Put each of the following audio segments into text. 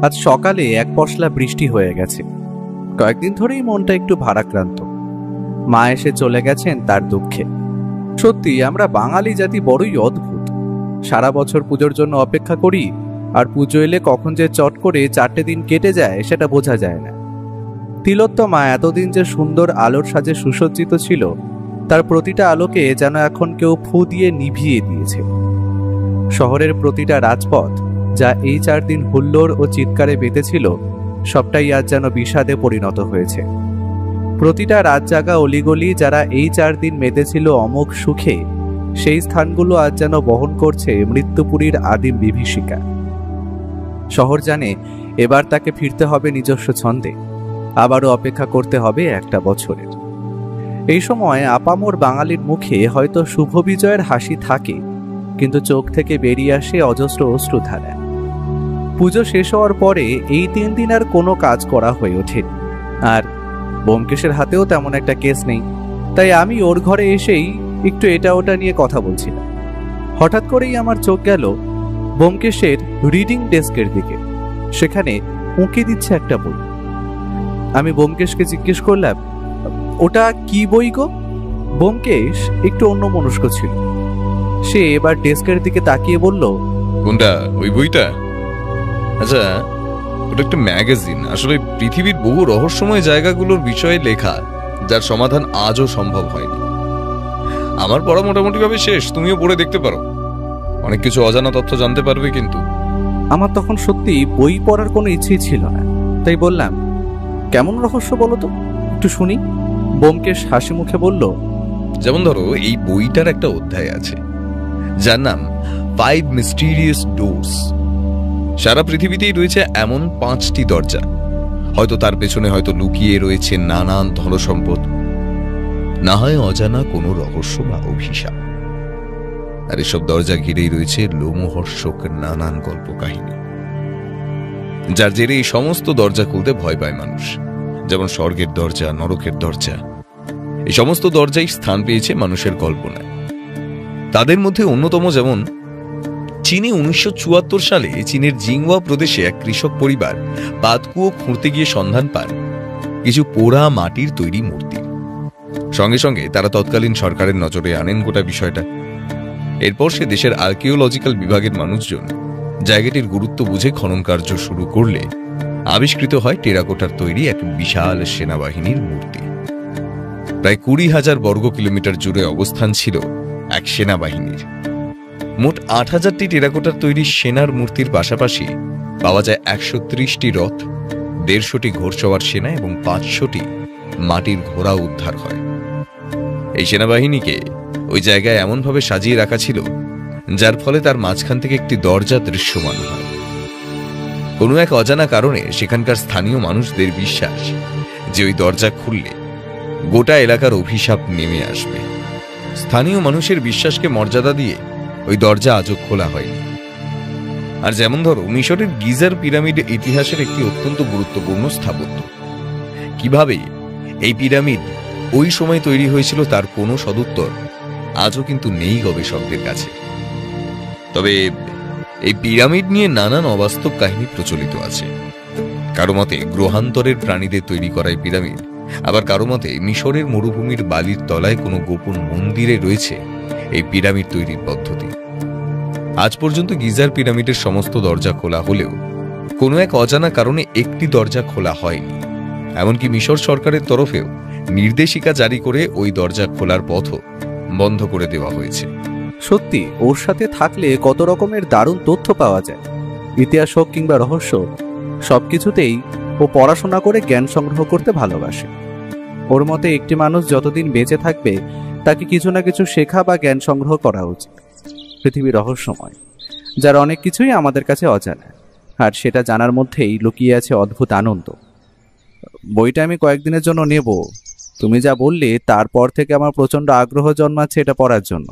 আজ সকালে এক পশলা বৃষ্টি হয়ে গেছে। কয়েকদিন ধরেই মনটা একটু ভারাক্রান্ত। মা এসে চলে গেছেন তার দুঃখে। সত্যি আমরা বাঙালি জাতি বড়ই অদ্ভুত। সারা বছর পুজোর জন্য অপেক্ষা করি, আর পুজো এলে কখন যে চট করে 4টে দিন কেটে যায় সেটা বোঝা যায় না। তিলোত্তমা এতদিন যে সুন্দর আলোর সাজে সুসজ্জিত ছিল, তার প্রতিটা আলোকে যেন এখন কেউ ফু দিয়ে নিভিয়ে দিয়েছে। শহরের প্রতিটা রাজপথ যা এই 4 দিন হুল্লোড় ও চিৎকারে বেঁধেছিল, সবটাই আজ যেন বিষাদে পরিণত হয়েছে। প্রতিটা রাত জাগা অলিগলি যারা এই 4 দিন মেতেছিল অমোঘ সুখে, সেই স্থানগুলো আজ যেন বহন করছে মৃত্যুপুরীর আদিম বিভীষিকা। শহর জানে এবার তাকে ফিরতে হবে নিজস্ব ছন্দে, আবারও অপেক্ষা করতে হবে একটা বছরের। এই সময় আপামর বাঙালির মুখে হয়তো শুভ বিজয়ের হাসি থাকে, কিন্তু চোখ থেকে বেরিয়ে আসে অজস্র অশ্রুধারা। পুজো শেষ হওয়ার পরে এই 3 দিন আর কোনো কাজ করা হয়ে ওঠেনি, আর ব্যোমকেশের হাতেও তেমন একটা কেস নেই। তাই আমি ওর ঘরে এসেই একটু এটা ওটা নিয়ে কথা বলছিলাম। হঠাৎ করেই আমার চোখ গেল ব্যোমকেশের রিডিং ডেস্কের দিকে। সেখানে উঁকি দিচ্ছে একটা বই। আমি ব্যোমকেশকে জিজ্ঞেস করলাম, ওটা কি বই গো? ব্যোমকেশ একটু অন্যমনস্ক ছিল। সে এবার ডেস্কের দিকে তাকিয়ে বলল, কোনটা? ওই বইটা? আচ্ছা, ওটা একটা ম্যাগাজিন। আসলে পৃথিবীর বহু রহস্যময় জায়গাগুলোর বিষয়ে লেখা, যার সমাধান আজও সম্ভব হয়নি। আমার পড়া মোটামুটি ভাবে শেষ, তুমিও পড়ে দেখতে পারো। অনেক কিছু অজানা তথ্য জানতে পারবে। কিন্তু আমার তখন সত্যি বই পড়ার কোনো ইচ্ছেই ছিল না। তাই বললাম, কেমন রহস্য বলো তো, একটু শুনি। ব্যোমকেশ হাসি মুখে বলল, যেমন ধরো, এই বইটার একটা অধ্যায় আছে যার নাম 5 মিস্টিরিয়াস ডোরস। সারা পৃথিবীতেই রয়েছে এমন 5টি দরজা। হয়তো তার পেছনে হয়তো লুকিয়ে রয়েছে নানান ধনসম্পদ, না হয় অজানা কোনো রহস্য বা অভিশাপ। আর এসব দরজা ঘিরেই রয়েছে লোমহর্ষক নানান গল্প কাহিনী, যার জেরে এই সমস্ত দরজা খুলতে ভয় পায় মানুষ। যেমন স্বর্গের দরজা, নরকের দরজা, এই সমস্ত দরজাই স্থান পেয়েছে মানুষের কল্পনায়। তাদের মধ্যে অন্যতম যেমন চীনে 1974 সালে চীনের জিংওয়া প্রদেশে এক কৃষক পরিবার পাতকুয়ো খুঁড়তে গিয়ে সন্ধান পান কিছু পোড়া মাটির তৈরি মূর্তি। সঙ্গে সঙ্গে তারা তৎকালীন সরকারের নজরে আনেন গোটা বিষয়টা। এরপর সে দেশের আর্কিওলজিক্যাল বিভাগের মানুষজন জায়গাটির গুরুত্ব বুঝে খনন কার্য শুরু করলে আবিষ্কৃত হয় টেরাকোটার তৈরি এক বিশাল সেনাবাহিনীর মূর্তি। প্রায় 20,000 বর্গ কিলোমিটার জুড়ে অবস্থান ছিল এক সেনাবাহিনীর। মোট 8,000টি টেরাকোটার তৈরি সেনার মূর্তির পাশাপাশি পাওয়া যায় 130টি রথ, 150টি ঘোড়সওয়ার সেনা এবং 500টি মাটির ঘোড়া উদ্ধার হয়। এই সেনাবাহিনীকে ওই জায়গায় এমনভাবে সাজিয়ে রাখা ছিল যার ফলে তার মাঝখান থেকে একটি দরজা দৃশ্যমান হয়। কোনো এক অজানা কারণে সেখানকার স্থানীয় মানুষদের বিশ্বাস যে ওই দরজা খুললে গোটা এলাকার অভিশাপ নেমে আসবে। স্থানীয় মানুষের বিশ্বাসকে মর্যাদা দিয়ে ওই দরজা আজও খোলা হয়নি। আর যেমন ধরো, মিশরের গিজার পিরামিড ইতিহাসের একটি অত্যন্ত গুরুত্বপূর্ণ স্থাপত্য। কিভাবে এই পিরামিড ওই সময় তৈরি হয়েছিল তার কোনো সদুত্তর আজও কিন্তু নেই গবেষকদের কাছে। তবে এই পিরামিড নিয়ে নানান অবাস্তব কাহিনী প্রচলিত আছে। কারো মতে গ্রহান্তরের প্রাণীদের তৈরি করা এই পিরামিড, আবার কারো মতে মিশরের মরুভূমির বালির তলায় কোনো গোপন মন্দিরে রয়েছে এই পিরামিড তৈরির পদ্ধতি। আজ পর্যন্ত গিজার পিরামিডের সমস্ত দরজা খোলা হলেও কোনো এক অজানা কারণে একটি দরজা খোলা হয়নি। এমনকি মিশর সরকারের তরফেও নির্দেশিকা জারি করে ওই দরজা খোলার পথও বন্ধ করে দেওয়া হয়েছে। সত্যি ওর সাথে থাকলে কত রকমের দারুণ তথ্য পাওয়া যায়। ইতিহাস হোক কিংবা রহস্য, সবকিছুতেই ও পড়াশোনা করে জ্ঞান সংগ্রহ করতে ভালোবাসে। ওর মতে একটি মানুষ যতদিন বেঁচে থাকবে তাকে কিছু না কিছু শেখা বা জ্ঞান সংগ্রহ করা উচিত। পৃথিবী রহস্যময়, যার অনেক কিছুই আমাদের কাছে অজানা, আর সেটা জানার মধ্যেই লুকিয়ে আছে অদ্ভুত আনন্দ। বইটা আমি কয়েকদিনের জন্য নেব। তুমি যা বললে তারপর থেকে আমার প্রচণ্ড আগ্রহ জন্মাচ্ছে এটা পড়ার জন্য।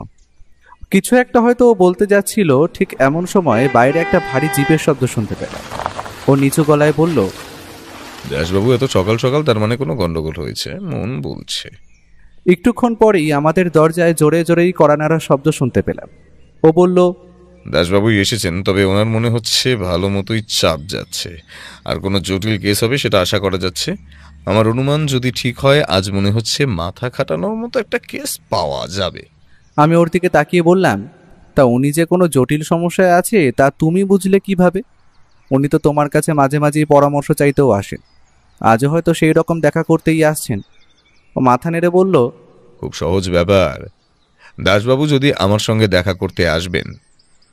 কিছু একটা হয়তো ও বলতে যাচ্ছিল, ঠিক এমন সময় বাইরে একটা ভারী জিপের শব্দ শুনতে পেলাম। ও নিচু গলায় বলল, দাসবাবু, এত সকাল সকাল, তার মানে কোনো গন্ডগোল হয়েছে মন বলছে। একটুক্ষণ পরেই আমাদের দরজায় জোরে জোরেই কড়া নাড়ার শব্দ শুনতে পেলাম। ও বলল, দাসবাবুই এসেছেন, তবে ওনার মনে হচ্ছে ভালো মতোই চাপ যাচ্ছে, আর কোনো জটিল কেস হবে সেটা আশা করা যাচ্ছে। আমার অনুমান যদি ঠিক হয়, আজ মনে হচ্ছে মাথা খাটানোর মতো একটা কেস পাওয়া যাবে। আমি ওর দিকে তাকিয়ে বললাম, তা উনি যে কোনো জটিল সমস্যায় আছে তা তুমি বুঝলে কিভাবে? উনি তো তোমার কাছে মাঝে মাঝেই পরামর্শ চাইতেও আসেন, আজও হয়তো সেই রকম দেখা করতেই আসছেন। ও মাথা নেড়ে বলল, খুব সহজ ব্যাপার। দাসবাবু যদি আমার সঙ্গে দেখা করতে আসবেন,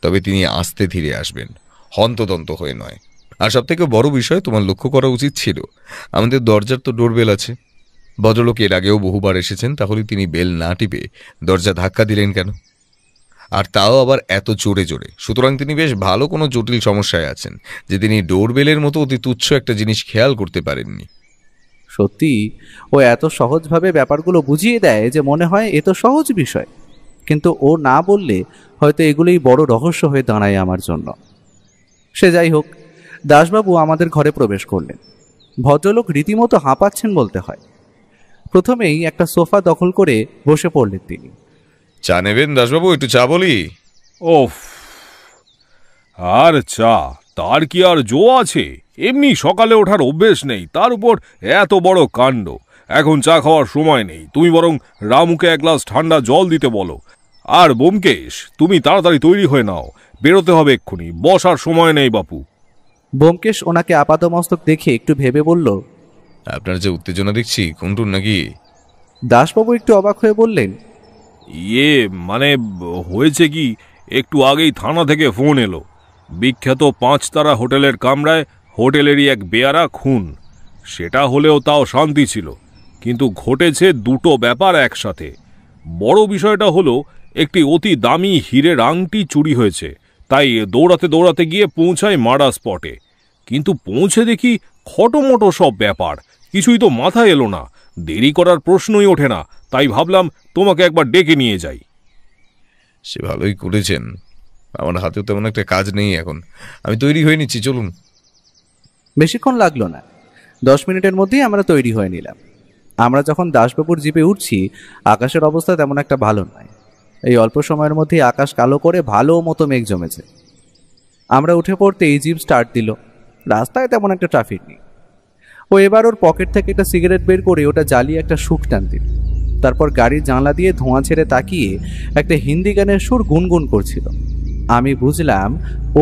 তবে তিনি আস্তে ধীরে আসবেন, হন্তদন্ত হয়ে নয়। আর সব থেকে বড় বিষয়, তোমার লক্ষ্য করা উচিত ছিল আমাদের দরজার তো ডোরবেল আছে। ভদ্রলোক এর আগেও বহুবার এসেছেন, তাহলে তিনি বেল না টিপে দরজা ধাক্কা দিলেন কেন? আর তাও আবার এত জোরে জোরে। সুতরাং তিনি বেশ ভালো কোনো জটিল সমস্যায় আছেন, যে তিনি ডোরবেলের মতো অতি তুচ্ছ একটা জিনিস খেয়াল করতে পারেননি। সত্যি ও এত সহজভাবে ব্যাপারগুলো বুঝিয়ে দেয় যে মনে হয় এ তো সহজ বিষয়, কিন্তু ও না বললে হয়তো এগুলোই বড় রহস্য হয়ে দাঁড়ায় আমার জন্য। সে যাই হোক, দাসবাবু আমাদের ঘরে প্রবেশ করলেন। ভদ্রলোক রীতিমতো হাঁপাচ্ছেন বলতে হয়। প্রথমেই একটা সোফা দখল করে বসে পড়লেন তিনি। চা নেবেন দাসবাবু? একটু চা বলি। ওফ, আর চা, তার কি আর জো আছে? এমনি সকালে ওঠার অভ্যেস নেই, তার উপর এত বড় কাণ্ড। এখন চা খাওয়ার সময় নেই, তুমি বরং রামুকে এক গ্লাস ঠান্ডা জল দিতে বলো। আর ব্যোমকেশ, তুমি তাড়াতাড়ি তৈরি হয়ে নাও, বেরোতে হবে এক্ষুনি, বসার সময় নেই বাপু। ব্যোমকেশ ওনাকে আপাদমস্তক দেখে একটু ভেবে বলল, আপনার যে উত্তেজনা দেখছি, খুনটুন নাকি? দাসবাবু একটু অবাক হয়ে বললেন, মানে হয়েছে কি, একটু আগেই থানা থেকে ফোন এলো। বিখ্যাত 5 তারা হোটেলের কামরায় হোটেলেরই এক বেয়ারা খুন। সেটা হলেও তাও শান্তি ছিল, কিন্তু ঘটেছে দুটো ব্যাপার একসাথে। বড় বিষয়টা হলো, একটি অতি দামি হীরের আংটি চুরি হয়েছে। তাই দৌড়াতে দৌড়াতে গিয়ে পৌঁছায় মার্ডার স্পটে, কিন্তু পৌঁছে দেখি খটোমটো সব ব্যাপার, কিছুই তো মাথায় এলো না। দেরি করার প্রশ্নই ওঠে না, তাই ভাবলাম তোমাকে একবার ডেকে নিয়ে যাই। সে ভালোই করেছেন। আমার হাতেও তেমন একটা কাজ নেই এখন, আমি তৈরি হয়ে নিচ্ছি, চলুন। বেশিক্ষণ লাগলো না, 10 মিনিটের মধ্যেই আমরা তৈরি হয়ে নিলাম। আমরা যখন দাসবাবুর জিপে উঠছি, আকাশের অবস্থা তেমন একটা ভালো নয়। এই অল্প সময়ের মধ্যেই আকাশ কালো করে ভালো মতো মেঘ জমেছে। আমরা উঠে পড়তেই জিপ স্টার্ট দিল। রাস্তায় তেমন একটা ট্রাফিক নেই। ও এবার ওর পকেট থেকে একটা সিগারেট বের করে ওটা জ্বালিয়ে একটা শুক টান দিল। তারপর গাড়ির জানলা দিয়ে ধোঁয়া ছেড়ে তাকিয়ে একটা হিন্দি গানের সুর গুনগুন করছিল। আমি বুঝলাম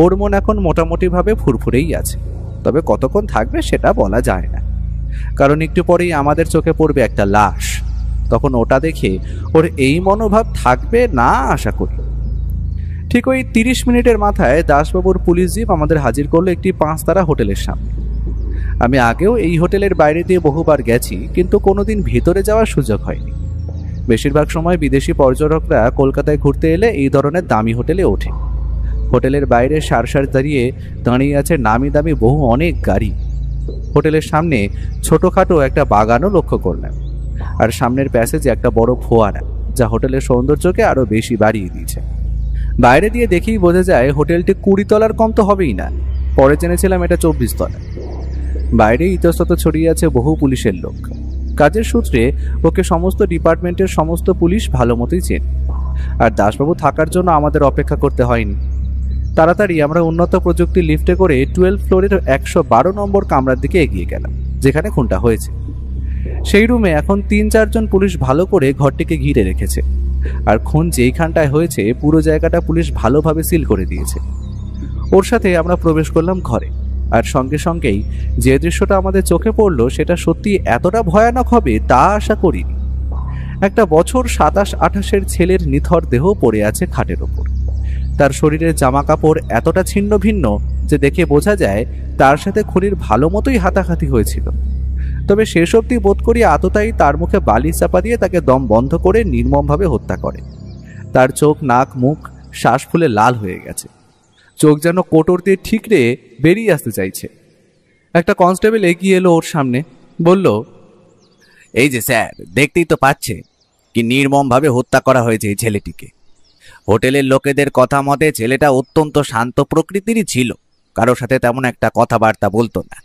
ওর মন এখন মোটামুটিভাবে ফুরফুরেই আছে, তবে কতক্ষণ থাকবে সেটা বলা যায় না, কারণ একটু পরেই আমাদের চোখে পড়বে একটা লাশ। তখন ওটা দেখে ওর এই মনোভাব থাকবে না আশা করি। ঠিক ওই 30 মিনিটের মাথায় দাসবাবুর পুলিশ জিপ আমাদের হাজির করলো একটি 5 তারা হোটেলের সামনে। আমি আগেও এই হোটেলের বাইরে দিয়ে বহুবার গেছি, কিন্তু কোনোদিন ভেতরে যাওয়ার সুযোগ হয়নি। বেশিরভাগ সময় বিদেশি পর্যটকরা কলকাতায় ঘুরতে এলে এই ধরনের দামি হোটেলে ওঠে। হোটেলের বাইরে সার দাঁড়িয়ে আছে নামি দামি বহু অনেক গাড়ি। হোটেলের সামনে ছোটখাটো একটা বাগানও লক্ষ্য করলাম, আর সামনের প্যাসেজে একটা বড় ফোয়ারা, যা হোটেলের সৌন্দর্যকে আরো বেশি বাড়িয়ে দিয়েছে। বাইরে দিয়ে দেখেই বোঝা যায় হোটেলটি 20 তলার কম তো হবেই না। পরে জেনেছিলাম এটা 24 তলা। বাইরে ইতস্তত ছড়িয়ে আছে বহু পুলিশের লোক। কাজের সূত্রে ওকে সমস্ত ডিপার্টমেন্টের সমস্ত পুলিশ ভালো মতোই চেন। আর দাসবাবু থাকার জন্য আমাদের অপেক্ষা করতে হয়নি। তাড়াতাড়ি আমরা উন্নত প্রযুক্তির লিফটে করে 12 ফ্লোরের 112 নম্বর কামরার দিকে এগিয়ে গেলাম, যেখানে খুনটা হয়েছে। সেই রুমে এখন 3-4 জন পুলিশ ভালো করে ঘরটিকে ঘিরে রেখেছে, আর খুন যেইখানটায় হয়েছে পুরো জায়গাটা পুলিশ ভালোভাবে সিল করে দিয়েছে। ওর সাথে আমরা প্রবেশ করলাম ঘরে, আর সঙ্গে সঙ্গেই যে দৃশ্যটা আমাদের চোখে পড়লো সেটা সত্যি এতটা ভয়ানক হবে তা আশা করিনি। একটা বছর 27-28-এর ছেলের নিথর দেহ পড়ে আছে খাটের ওপর। তার শরীরের জামা কাপড় এতটা ছিন্ন ভিন্ন যে দেখে বোঝা যায় তার সাথে খুনির ভালো মতোই হাতাহাতি হয়েছিল। তবে শেষ অবধি বোধ করি আততায়ী তার মুখে বালি চাপা দিয়ে তাকে দম বন্ধ করে নির্মমভাবে হত্যা করে। তার চোখ, নাক, মুখ শ্বাস ফুলে লাল হয়ে গেছে। চোখ যেন কোটর দিয়ে ঠিকরে বেরিয়ে আসতে চাইছে। একটা কনস্টেবল এগিয়ে এলো ওর সামনে, বলল, এই যে স্যার, দেখতেই তো পাচ্ছে কি নির্মমভাবে হত্যা করা হয়েছে এই ছেলেটিকে। হোটেলের লোকেদের কথা মতে ছেলেটা অত্যন্ত শান্ত প্রকৃতিরই ছিল, কারোর সাথে তেমন একটা কথাবার্তা বলতো না।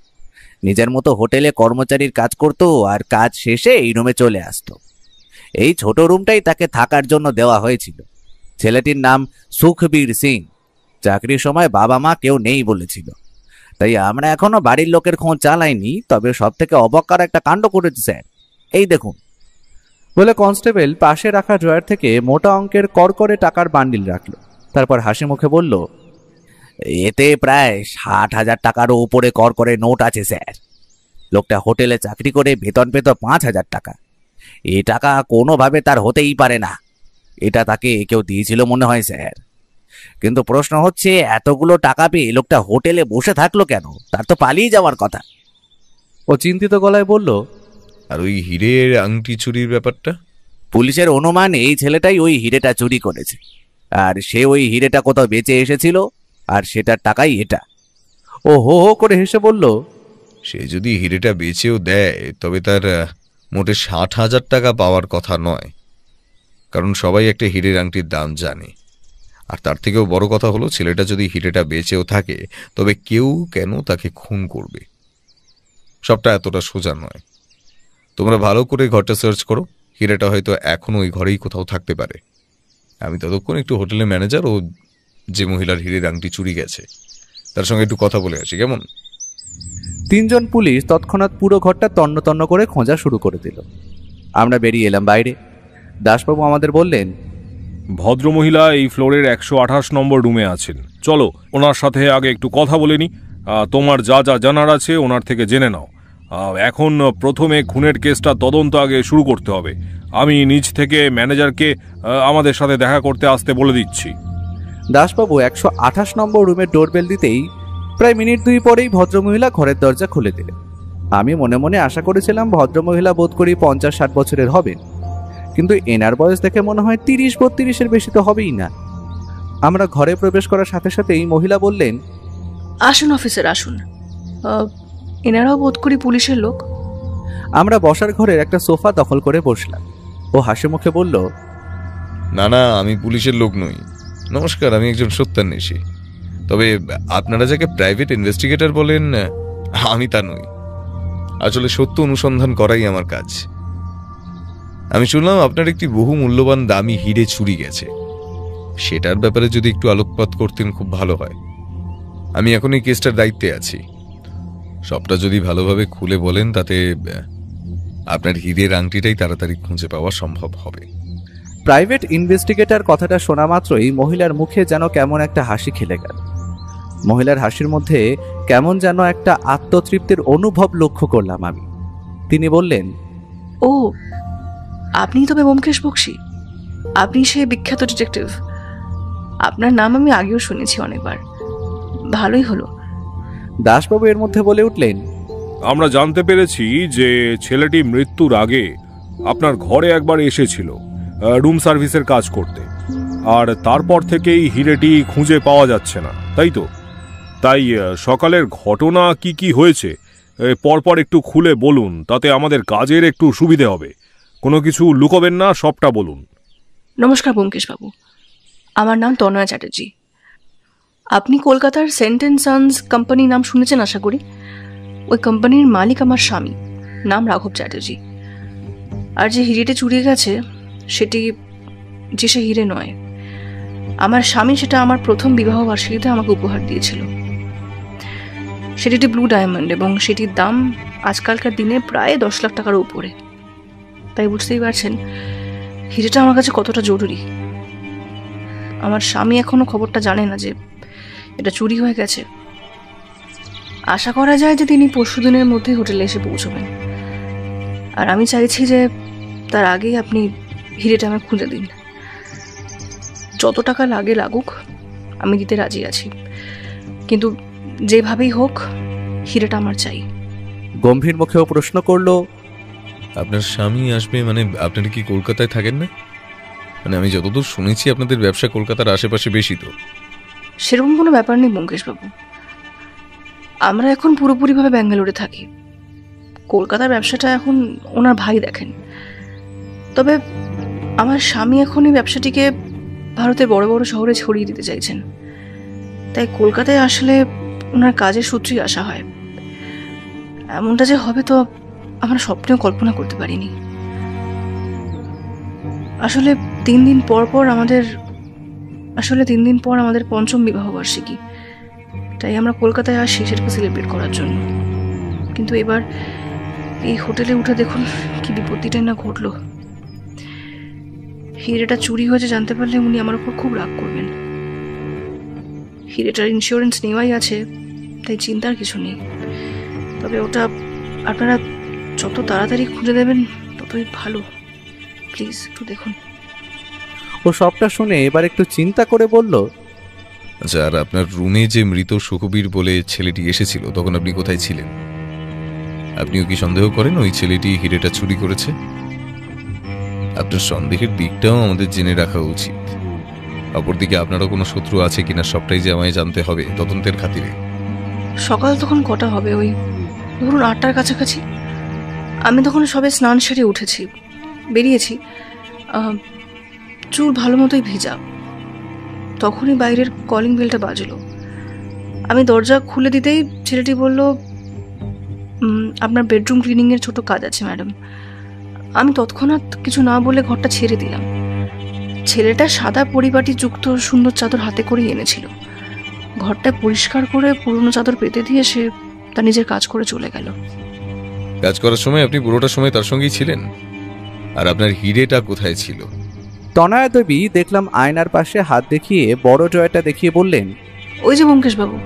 নিজের মতো হোটেলে কর্মচারীর কাজ করত, আর কাজ শেষে এই রুমে চলে আসতো। এই ছোট রুমটাই তাকে থাকার জন্য দেওয়া হয়েছিল। ছেলেটির নাম সুখবীর সিং। চাকরির সময় বাবা মা কেউ নেই বলেছিল, তাই আমরা এখনো বাড়ির লোকের খোঁজ চালাইনি। তবে সব থেকে অবাক একটা কাণ্ড করেছি স্যার, এই দেখুন। বলে কনস্টেবল পাশে রাখা ড্রয়ার থেকে মোটা অঙ্কের করকরে টাকার বান্ডিল রাখলো। তারপর হাসি মুখে বলল, এতে প্রায় 60,000 টাকারও উপরে করে নোট আছে স্যার। লোকটা হোটেলে চাকরি করে বেতন পেত 5,000 টাকা। এ টাকা কোনোভাবে তার হতেই পারে না। এটা তাকে কেউ দিয়েছিল মনে হয় স্যার। কিন্তু প্রশ্ন হচ্ছে, এতগুলো টাকা পেয়ে লোকটা হোটেলে বসে থাকলো কেন? তার তো পালিয়ে যাওয়ার কথা। ও চিন্তিত গলায় বলল, আর ওই হীরের আংটি চুরির ব্যাপারটা? পুলিশের অনুমান এই ছেলেটাই ওই হিরেটা চুরি করেছে, আর সে ওই হিরেটা কোথাও বেঁচে এসেছিল, আর সেটার টাকাই এটা। ও হো হো করে হেসে বলল, সে যদি হিরেটা বেচেও দেয় তবে তার মোটে 60,000 টাকা পাওয়ার কথা নয়, কারণ সবাই একটা হীরের আংটির দাম জানে। আর তার থেকেও বড় কথা হলো, ছেলেটা যদি হিরেটা বেচেও থাকে তবে কেউ কেন তাকে খুন করবে? সবটা এতটা সোজা নয়। তোমরা ভালো করে ঘরটা সার্চ করো, হিরেটা হয়তো এখনো ওই ঘরেই কোথাও থাকতে পারে। আমি ততক্ষণ একটু হোটেলের ম্যানেজার ও যে মহিলার হীরের আংটি চুরি গেছে তার সঙ্গে একটু কথা বলে আসি, কেমন? 3 জন পুলিশ তৎক্ষণাৎ পুরো ঘরটা তন্ন তন্ন করে খোঁজা শুরু করে দিল। আমরা বেরিয়ে এলাম বাইরে। দাসবাবু আমাদের বললেন, ভদ্রমহিলা এই ফ্লোরের 128 নম্বর রুমে আছেন। চলো ওনার সাথে আগে একটু কথা বলে নি। তোমার যা যা জানার আছে ওনার থেকে জেনে নাও। এখন প্রথমে খুনের কেসটা তদন্ত আগে শুরু করতে হবে। আমি নিজ থেকে ম্যানেজারকে আমাদের সাথে দেখা করতে আসতে বলে দিচ্ছি। দাসবাবু 128 নম্বর রুমের ডোরবেল দিতেই প্রায় মিনিট 2 পরেই ভদ্রমহিলা ঘরের দরজা খুলে দিলেন। আমি মনে মনে আশা করেছিলাম ভদ্রমহিলা বোধ করি 50-60 বছরের হবেন, কিন্তু এনার বয়স দেখে মনে হয় 30-32-এর বেশি তো হবেই না। আমরা ঘরে প্রবেশ করার সাথে সাথেই মহিলা বললেন, আসুন অফিসার, আসুন। এনারাও বোধ করি পুলিশের লোক। আমরা বসার ঘরের একটা সোফা দখল করে বসলাম। ও হাসি মুখে বলল, না না, আমি পুলিশের লোক নই। নমস্কার, আমি একজন সত্যান্বেষী। তবে আপনারা যাকে প্রাইভেট ইনভেস্টিগেটর বলেন, আমি তা নই। আসলে সত্য অনুসন্ধান করাই আমার কাজ। আমি শুনলাম আপনার একটি বহু মূল্যবান দামি হিরে চুরি গেছে। সেটার ব্যাপারে যদি একটু আলোকপাত করতেন খুব ভালো হয়। আমি এখন এই কেসটার দায়িত্বে আছি। সবটা যদি ভালোভাবে খুলে বলেন তাতে আপনার হীরের আংটিটাই তাড়াতাড়ি খুঁজে পাওয়া সম্ভব হবে। প্রাইভেট ইনভেস্টিগেটর কথাটা শোনা মাত্রই মহিলার মুখে যেন কেমন একটা হাসি খেলে গেল। মহিলার হাসির মধ্যে কেমন যেন একটা আত্মতৃপ্তির অনুভব লক্ষ্য করলাম আমি। তিনি বললেন, ও, আপনি তবে ব্যোমকেশ বক্সী? আপনি সে বিখ্যাত ডিটেকটিভ। আপনার নাম আমি আগেও শুনেছি অনেকবার। ভালোই হলো। দাসবাবু এর মধ্যে বলে উঠলেন, আমরা জানতে পেরেছি যে ছেলেটি মৃত্যুর আগে আপনার ঘরে একবার এসেছিল রুম সার্ভিসের কাজ করতে, আর তারপর থেকেই হিরেটি খুঁজে পাওয়া যাচ্ছে না, তাই তো? তাই সকালের ঘটনা কি কি হয়েছে পরপর একটু খুলে বলুন, তাতে আমাদের কাজের একটু সুবিধে হবে। কোনো কিছু লুকোবেন না, সবটা বলুন। নমস্কার ব্যোমকেশবাবু, আমার নাম তনয়া চ্যাটার্জি। আপনি কলকাতার সেন্ট অ্যান্ড সন্স কোম্পানি নাম শুনেছেন আশা করি। ওই কোম্পানির মালিক আমার স্বামী, নাম রাঘব চ্যাটার্জি। আর যে হিরেটা চুরিয়ে গেছে সেটি যে সে হিরে নয়। আমার স্বামী সেটা আমার প্রথম বিবাহ বার্ষিকীতে আমাকে উপহার দিয়েছিল। সেটি একটি ব্লু ডায়মন্ড এবং সেটির দাম আজকালকার দিনে প্রায় 10 লাখ টাকার উপরে। তাই বুঝতেই পারছেন হিরেটা আমার কাছে কতটা জরুরি। আমার স্বামী এখনো খবরটা জানে না যে এটা চুরি হয়ে গেছে। আশা করা যায় যে তিনি পরশুদিনের মধ্যে হোটেলে এসে পৌঁছবেন। আর আমি চাইছি যে তার আগেই আপনি হিরেটা আমায় খুঁজে দিন। যত টাকা লাগুক আমি দিতে রাজি আছি, কিন্তু যেভাবেই হোক হিরেটা আমার চাই। গম্ভীর মুখেও প্রশ্ন করল, আপনার স্বামী আসবে মানে আপনারা কি কলকাতায় থাকেন না? মানে আমি যতদূর শুনেছি আপনাদের ব্যবসা কলকাতার আশেপাশে বেশি। তো সেরকম কোনো ব্যাপার নেই ব্যোমকেশবাবু, আমরা এখন পুরোপুরিভাবে ব্যাঙ্গালোরে থাকি। কলকাতার ব্যবসাটা এখন ওনার ভাই দেখেন। তবে আমার স্বামী এখন এই ব্যবসাটিকে ভারতের বড় বড় শহরে ছড়িয়ে দিতে চাইছেন। তাই কলকাতায় আসলে ওনার কাজের সূত্রেই আসা হয়। এমনটা যে হবে তো আমরা স্বপ্নেও কল্পনা করতে পারিনি। আসলে 3 দিন পর পর আমাদের আসলে 3 দিন পর আমাদের 5ম বিবাহবার্ষিকী, তাই আমরা কলকাতায় আসি সেটাকে সেলিব্রেট করার জন্য। কিন্তু এবার এই হোটেলে উঠে দেখুন কি বিপত্তিটাই না ঘটলো। হিরেটা চুরি হয়েছে জানতে পারলে উনি আমার উপর খুব রাগ করবেন। হিরেটার ইন্স্যুরেন্স নেওয়াই আছে, তাই চিন্তার কিছু নেই। তবে ওটা আপনারা যত তাড়াতাড়ি খুঁজে দেবেন ততই ভালো। প্লিজ একটু দেখুন। ও সবটা শুনে এবার একটু চিন্তা করে বলল, আচ্ছা, আর আপনার রুমে যে মৃত সুখবীর বলে ছেলেটি এসেছিল তখন আপনি কোথায় ছিলেন? আপনিও কি সন্দেহ করেন ওই ছেলেটি হিরেটা চুরি করেছে? আপনার সন্দেহের দিকটাও আমাদের জেনে রাখা উচিত। অপরদিকে আপনারও কোনো শত্রু আছে কিনা সবটাই যে আমায় জানতে হবে তদন্তের খাতিরে। সকাল তখন কটা হবে? ওই ধরুন 8টার কাছাকাছি। আমি তখন সবে স্নান সেরে উঠেছি, বেরিয়েছি। চুল ভালো মতোই ভেজা। তখনই বাইরের কলিং বেলটা বাজলো। আমি দরজা খুলে দিতেই ছেলেটি বলল, আপনার বেডরুম ক্লিনিংয়ের ছোট কাজ আছে ম্যাডাম। আমি তৎক্ষণাৎ কিছু না বলে ঘরটা ছেড়ে দিলাম। ছেলেটা সাদা পরিপাটি যুক্ত সুন্দর চাদর হাতে করেই এনেছিল। ঘরটা পরিষ্কার করে পুরনো চাদর পেতে দিয়ে সে তার নিজের কাজ করে চলে গেল। কাজ করার সময় আপনি পুরোটা সময় তার সঙ্গেই ছিলেন? আর আপনার হিরেটা কোথায় ছিল? তনয়া দেবী দেখলাম আয়নার পাশে হাত দেখিয়ে বড় ড্রয়ারটা দেখিয়ে বললেন, ওই যে ব্যোমকেশবাবু,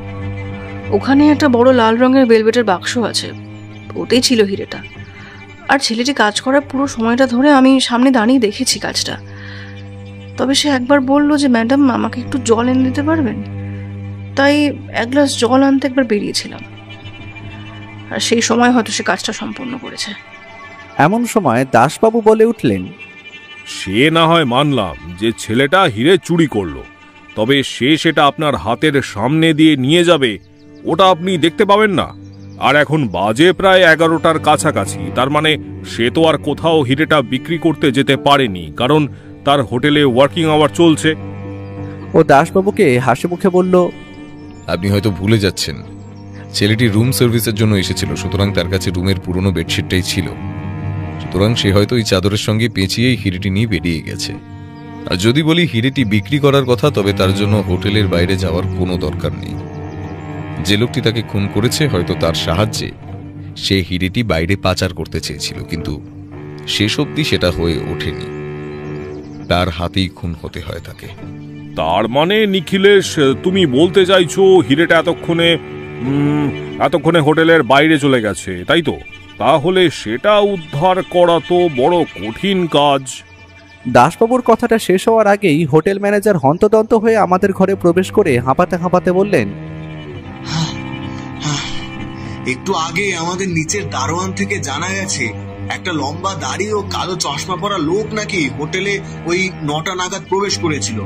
ওখানে একটা বড় লাল রঙের ভেলভেটের বাক্স আছে, ওতেই ছিল হিরেটা। আর ছেলেটি কাজ করার পুরো সময়টা ধরে আমি সামনে দাঁড়িয়ে দেখেছি কাজটা। তবে সে একবার বলল যে ম্যাডাম আমাকে একটু জল এনে দিতে পারবেন, তাই 1 গ্লাস জল আনতে একবার বেরিয়েছিলাম। আর সেই সময় হয়তো সে কাজটা সম্পূর্ণ করেছে। এমন সময় দাসবাবু বলে উঠলেন, সে না হয় মানলাম যে ছেলেটা হিরে চুরি করলো, তবে সে সেটা আপনার হাতের সামনে দিয়ে নিয়ে যাবে ওটা আপনি দেখতে পাবেন না। আর এখন বাজে প্রায় 11টার কাছাকাছি, তার মানে সে তো আর কোথাও হিরেটা বিক্রি করতে যেতে পারেনি, কারণ তার হোটেলে ওয়ার্কিং আওয়ার চলছে। ও দাসবাবুকে হাসি মুখে বলল, আপনি হয়তো ভুলে যাচ্ছেন, ছেলেটি রুম সার্ভিসের জন্য এসেছিল, সুতরাং তার কাছে রুমের পুরনো বেডশিটটাই ছিল। সুতরাং সে হয়তো এই চাদরের সঙ্গে পেঁচিয়েই হিরেটি নিয়ে বেরিয়ে গেছে। আর যদি বলি হিরেটি বিক্রি করার কথা, তবে তার জন্য হোটেলের বাইরে যাওয়ার কোনো দরকার নেই। যে লোকটি তাকে খুন করেছে হয়তো তার সাহায্যে সে হিরেটি বাইরে পাচার করতে চেয়েছিল, কিন্তু শেষ অবধি সেটা হয়ে ওঠেনি। তার হাতেই খুন হতে হয় তাকে। তার মানে নিখিলেশ, তুমি বলতে চাইছো হিরেটা এতক্ষণে হোটেলের বাইরে চলে গেছে, তাই তো? তাহলে সেটা উদ্ধার করা তো বড় কঠিন কাজ। দাসবাবুর কথাটা শেষ হওয়ার আগেই হোটেল ম্যানেজার হন্তদন্ত হয়ে আমাদের ঘরে প্রবেশ করে হাঁপাতে হাঁপাতে বললেন, একটু আগে আমাদের নিচের দারোয়ান থেকে জানা গেছে একটা লম্বা দাড়ি ও কালো চশমা পরা লোক নাকি হোটেলে ওই 9টা নাগাদ প্রবেশ করেছিল।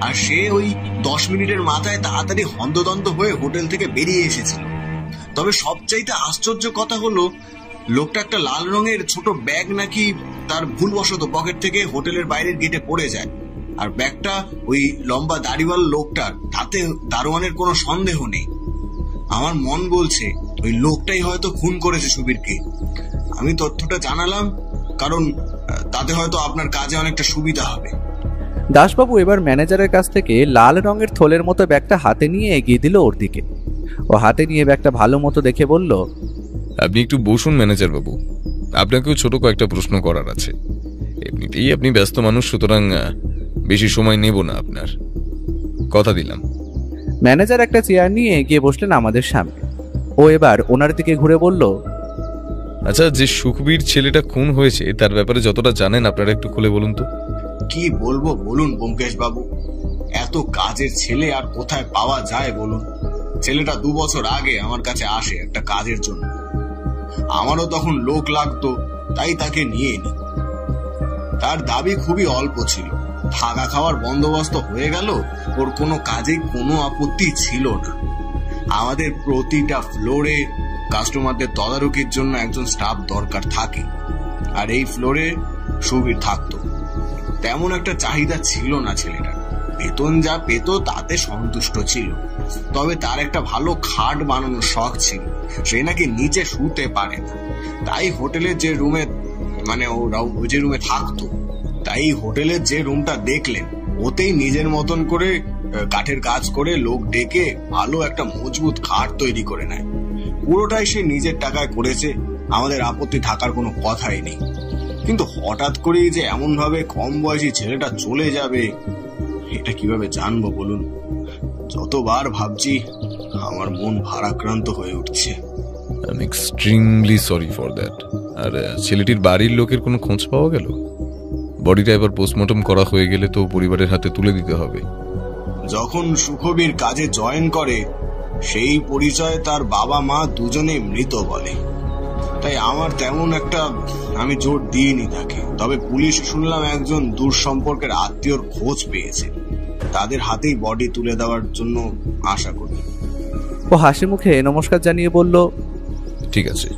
আর সে ওই 10 মিনিটের মাথায় তাড়াতাড়ি হন্তদন্ত হয়ে হোটেল থেকে বেরিয়ে এসেছিল। তবে সবচাইতে আশ্চর্য কথা হলো, লোকটা একটা লাল রঙের ছোট ব্যাগ নাকি তার ভুলবশত পকেট থেকে হোটেলের বাইরের গেটে পড়ে যায়। আর ব্যাগটা ওই লম্বা দাড়িওয়ালা লোকটার, তাতে দারোয়ানের কোনো সন্দেহ নেই। আমার মন বলছে ওই লোকটাই হয়তো খুন করেছে সুবীরকে। আমি তথ্যটা জানালাম কারণ তাতে হয়তো আপনার কাজে অনেকটা সুবিধা হবে। দাসবাবু এবার ম্যানেজারের কাছ থেকে লাল রঙের থলের মতো ব্যাগটা হাতে নিয়ে এগিয়ে দিল ওর দিকে। ও হাতে নিয়ে ব্যাগটা ভালো মতো দেখে বলল, আপনি একটু বসুন ম্যানেজার বাবু, আপনাকেও ছোট কয়েকটা প্রশ্ন করার আছে। এমনিতেই আপনি ব্যস্ত মানুষ, সুতরাং বেশি সময় নেব না আপনার, কথা দিলাম। ম্যানেজার একটা চেয়ার নিয়ে এগিয়ে বসলেন আমাদের সামনে। ও এবার ওনার দিকে ঘুরে বলল, আচ্ছা, যে সুখবীর ছেলেটা খুন হয়েছে তার ব্যাপারে যতটা জানেন আপনারা একটু খুলে বলুন তো। কি বলবো বলুন ব্যোমকেশ বাবু, এত কাজের ছেলে আর কোথায় পাওয়া যায় বলুন। ছেলেটা 2 বছর আগে আমার কাছে আসে একটা কাজের জন্য। আমারও তখন লোক লাগতো, তাই তাকে নিয়ে নি। তার দাবি খুবই অল্প ছিল, থাকা খাওয়ার বন্দোবস্ত হয়ে গেল, ওর কোনো কাজে কোনো আপত্তি ছিল না। আমাদের প্রতিটা ফ্লোরে কাস্টমারদের তদারকির জন্য একজন স্টাফ দরকার থাকে, আর এই ফ্লোরে সুবীর থাকতো। তেমন একটা চাহিদা ছিল না ছেলেটার, বেতন যা পেত তাতে সন্তুষ্ট ছিল। তবে তার একটা ভালো খাট বানানোর শখ ছিল, সে নাকি নিচে শুতে পারে না। তাই হোটেলের যে রুমে ওই যে রুমে থাকতো, তাই হোটেলের যে রুমটা দেখলেন ওতেই নিজের মতন করে কাঠের কাজ করে লোক ডেকে ভালো একটা মজবুত খাট তৈরি করে নেয়। পুরোটাই সে নিজের টাকায় করেছে, আমাদের আপত্তি থাকার কোনো কথাই নেই। কিন্তু হঠাৎ করেই যে এমন ভাবে কম বয়সী ছেলেটা চলে যাবে, এটা কিভাবে জানবো বলুন? যতবার ভাবছি আমার মন ভারাক্রান্ত হয়ে উঠছে। I am extremely sorry for that. আর ছেলেটির বাড়ির লোকের কোনো খোঁজ পাওয়া গেল? বডিটা এবার পোস্টমর্টম করা হয়ে গেলে তো পরিবারের হাতে তুলে দিতে হবে। যখন সুখবীর কাজে জয়েন করে, সেই পরিচয়ে তার বাবা মা দুজনে মৃত বলে। তাই আমার তেমন একটা আমি জোর দিইনি তাকে। তবে পুলিশ শুনলাম একজন দূর সম্পর্কের আত্মীয়র খোঁজ পেয়েছে, তাদের হাতেই বডি তুলে দেওয়ার জন্য আশা করি। ও হাসি মুখে নমস্কার জানিয়ে বলল, ঠিক আছে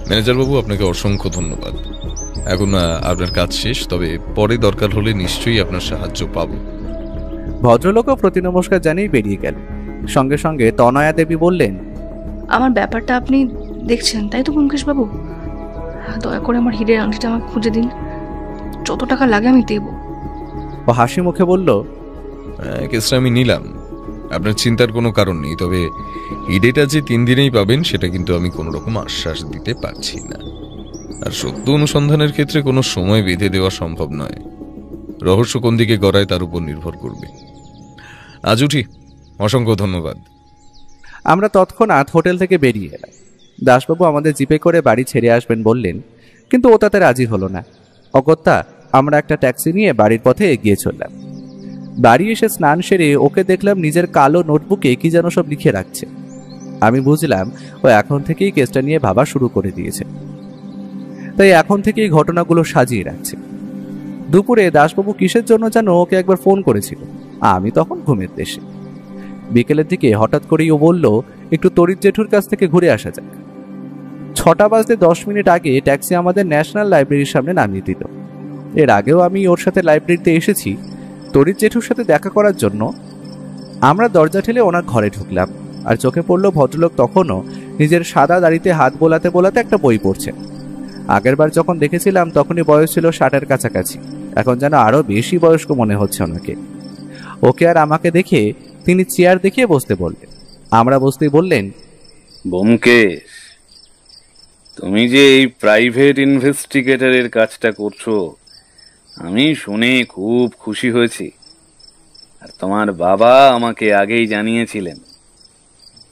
ম্যানেজার বাবু, আপনাকে অসংখ্য ধন্যবাদ। এখন আপনার কাজ শেষ, তবে পরে দরকার হলে নিশ্চয়ই আপনার সাহায্য পাব। ভদ্রলোকও প্রতি নমস্কার জানিয়ে বেরিয়ে গেল। সঙ্গে সঙ্গে তনয়া দেবী বললেন, আমার ব্যাপারটা আপনি দেখছেন তাই তো ব্যোমকেশবাবু? দয়া করে আমার হীরের আংটিটা আমাকে খুঁজে দিন, যত টাকা লাগে আমি দেব। ও হাসি মুখে বলল, কেসটা আমি নিলাম, আপনার চিন্তার কোনো কারণ নেই। তবে হিডেটা যে 3 দিনেই পাবেন সেটা কিন্তু আমি কোনো রকম আশ্বাস দিতে পারছি না। আর সত্য অনুসন্ধানের ক্ষেত্রে কোনো সময় বেঁধে দেওয়া সম্ভব নয়। রহস্য কোন দিকে গড়ায় তার উপর নির্ভর করবে। আজ উঠি, অসংখ্য ধন্যবাদ। আমরা তৎক্ষণাৎ হোটেল থেকে বেরিয়ে এলাম। দাসবাবু আমাদের জিপে করে বাড়ি ছেড়ে আসবেন বললেন, কিন্তু ও তাতে রাজি হলো না। অগত্যা আমরা একটা ট্যাক্সি নিয়ে বাড়ির পথে এগিয়ে চললাম। বাড়ি এসে স্নান সেরে ওকে দেখলাম নিজের কালো নোটবুকে কি যেন সব লিখে রাখছে। আমি বুঝলাম ও এখন থেকেই কেসটা নিয়ে ভাবা শুরু করে দিয়েছে, তাই এখন থেকেই ঘটনাগুলো সাজিয়ে রাখছে। দুপুরে দাসবাবু কিসের জন্য যেন ওকে একবার ফোন করেছিল, আমি তখন ঘুমের দেশে। বিকেলের দিকে হঠাৎ করেই ও বলল, একটু তরিৎ জেঠুর কাছ থেকে ঘুরে আসা যাক। 6টা বাজতে 10 মিনিট আগে ট্যাক্সি আমাদের ন্যাশনাল লাইব্রেরির সামনে নামিয়ে দিল। এর আগেও আমি ওর সাথে লাইব্রেরিতে এসেছি তরিৎ জেঠুর সাথে দেখা করার জন্য। আমরা দরজা ঠেলে ওনার ঘরে ঢুকলাম, আর চোখে পড়ল ভদ্রলোক তখনও নিজের সাদা দাড়িতে হাত বোলাতে বোলাতে একটা বই পড়ছেন। আগেরবার যখন দেখেছিলাম তখনই বয়স ছিল 60-এর কাছাকাছি, এখন যেন আরো বেশি বয়স্ক মনে হচ্ছে ওনাকে। ওকে আর আমাকে দেখে তিনি চেয়ার দেখিয়ে বসতে বললেন। আমরা বসতেই বললেন, ব্যোমকেশ, তুমি যে এই প্রাইভেট ইনভেস্টিগেটরের কাজটা করছো আমি শুনে খুব খুশি হয়েছি। আর তোমার বাবা আমাকে আগেই জানিয়েছিলেন।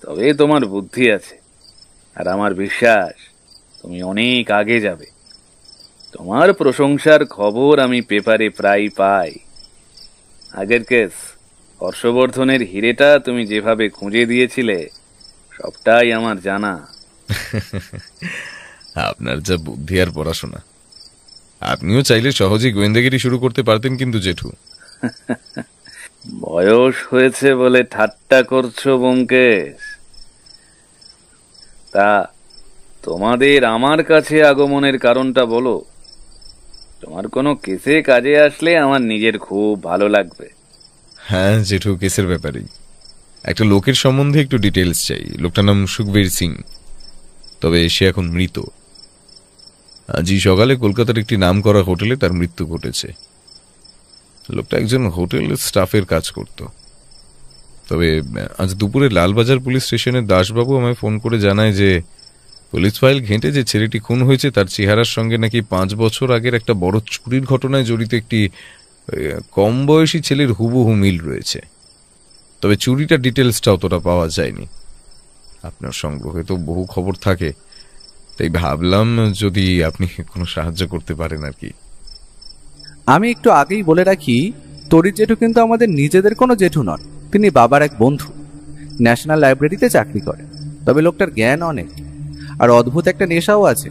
তবে তোমার বুদ্ধি আছে, আর আমার বিশ্বাস তুমি অনেক আগে যাবে। তোমার প্রশংসার খবর আমি পেপারে প্রায় পাই। আগের কেস হর্ষবর্ধনের হিরেটা তুমি যেভাবে খুঁজে দিয়েছিলে সবটাই আমার জানা। আপনার যা বুদ্ধি আর পড়াশোনা! আপনিও চাইলে সহজেই গোয়েন্দাগিরি শুরু করতে পারতেন, কিন্তু জেঠু। বয়স হয়েছে বলে ঠাট্টা করছো ব্যোমকেশ? তা তোমাদের আমার কাছে আগমনের কারণটা বলো। তোমার কোনো কেসে কাজে আসলে আমার নিজের খুব ভালো লাগবে। হ্যাঁ জেঠু, কেসের ব্যাপারেই একটা লোকের সম্বন্ধে একটু ডিটেলস চাই। লোকটার নাম সুখবীর সিং, তবে সে এখন মৃত। আজই সকালে কলকাতার একটি নামকরা হোটেলে তার মৃত্যু ঘটেছে। লোকটা একজন হোটেল স্টাফের কাজ করত। তবে আজ দুপুরে লালবাজার পুলিশ স্টেশনের দাসবাবু আমায় ফোন করে জানায় যে পুলিশ ফাইল ঘেঁটে যে ছেলেটি খুন হয়েছে তার চেহারার সঙ্গে নাকি 5 বছর আগের একটা বড় চুরির ঘটনায় জড়িত একটি কম বয়সী ছেলের হুবহু মিল রয়েছে। তবে চুরিটার ডিটেলসটা অতটা পাওয়া যায়নি। আপনার সংগ্রহে তো বহু খবর থাকে, তাই ভাবলাম যদি আপনি কোনো সাহায্য করতে পারেন আর কি। আমি একটু আগেই বলে রাখি, তরিৎ জেঠু কিন্তু আমাদের নিজেদের কোনো জেঠু নন। তিনি বাবার এক বন্ধু, ন্যাশনাল লাইব্রেরিতে চাকরি করে। তবে লোকটার জ্ঞান অনেক, আর অদ্ভুত একটা নেশাও আছে।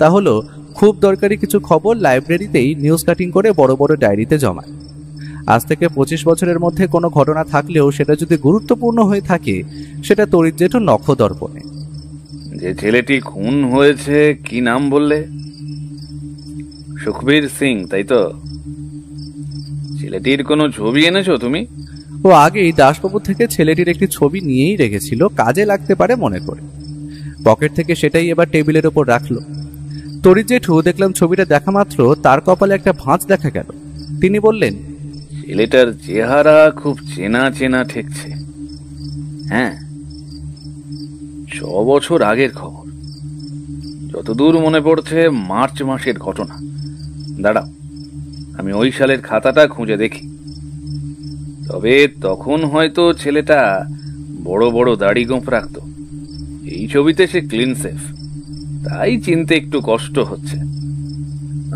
তা হলো খুব দরকারি কিছু খবর লাইব্রেরিতেই নিউজ কাটিং করে বড় বড় ডায়েরিতে জমায়। আজ থেকে 25 বছরের মধ্যে কোনো ঘটনা থাকলেও সেটা যদি গুরুত্বপূর্ণ হয়ে থাকে, সেটা তরিৎ জেঠু নখদর্পণে। যে ছেলেটি খুন হয়েছে কি নাম বললে? সুখবীর সিং, তাই তো? ছেলেটির কোনো ছবি এনেছো তুমি? ও আগেই দাসবাবু থেকে ছেলেটির একটি ছবি নিয়েই রেখেছিল, কাজে লাগতে পারে মনে করে। পকেট থেকে সেটাই এবার টেবিলের ওপর রাখলো। তরিৎ জেঠু দেখলাম ছবিটা দেখা মাত্র তার কপালে একটা ভাঁজ দেখা গেল। তিনি বললেন, ছেলেটার চেহারা খুব চেনা চেনা ঠেকছে। হ্যাঁ, 6 বছর আগের খবর। যতদূর মনে পড়ছে মার্চ মাসের ঘটনা। দাঁড়াও, আমি ওই সালের খাতাটা খুঁজে দেখি। তবে তখন হয়তো ছেলেটা বড় বড় দাড়ি গোঁফ রাখত। এই ছবিতে সে ক্লিন সেফ, তাই চিনতে একটু কষ্ট হচ্ছে।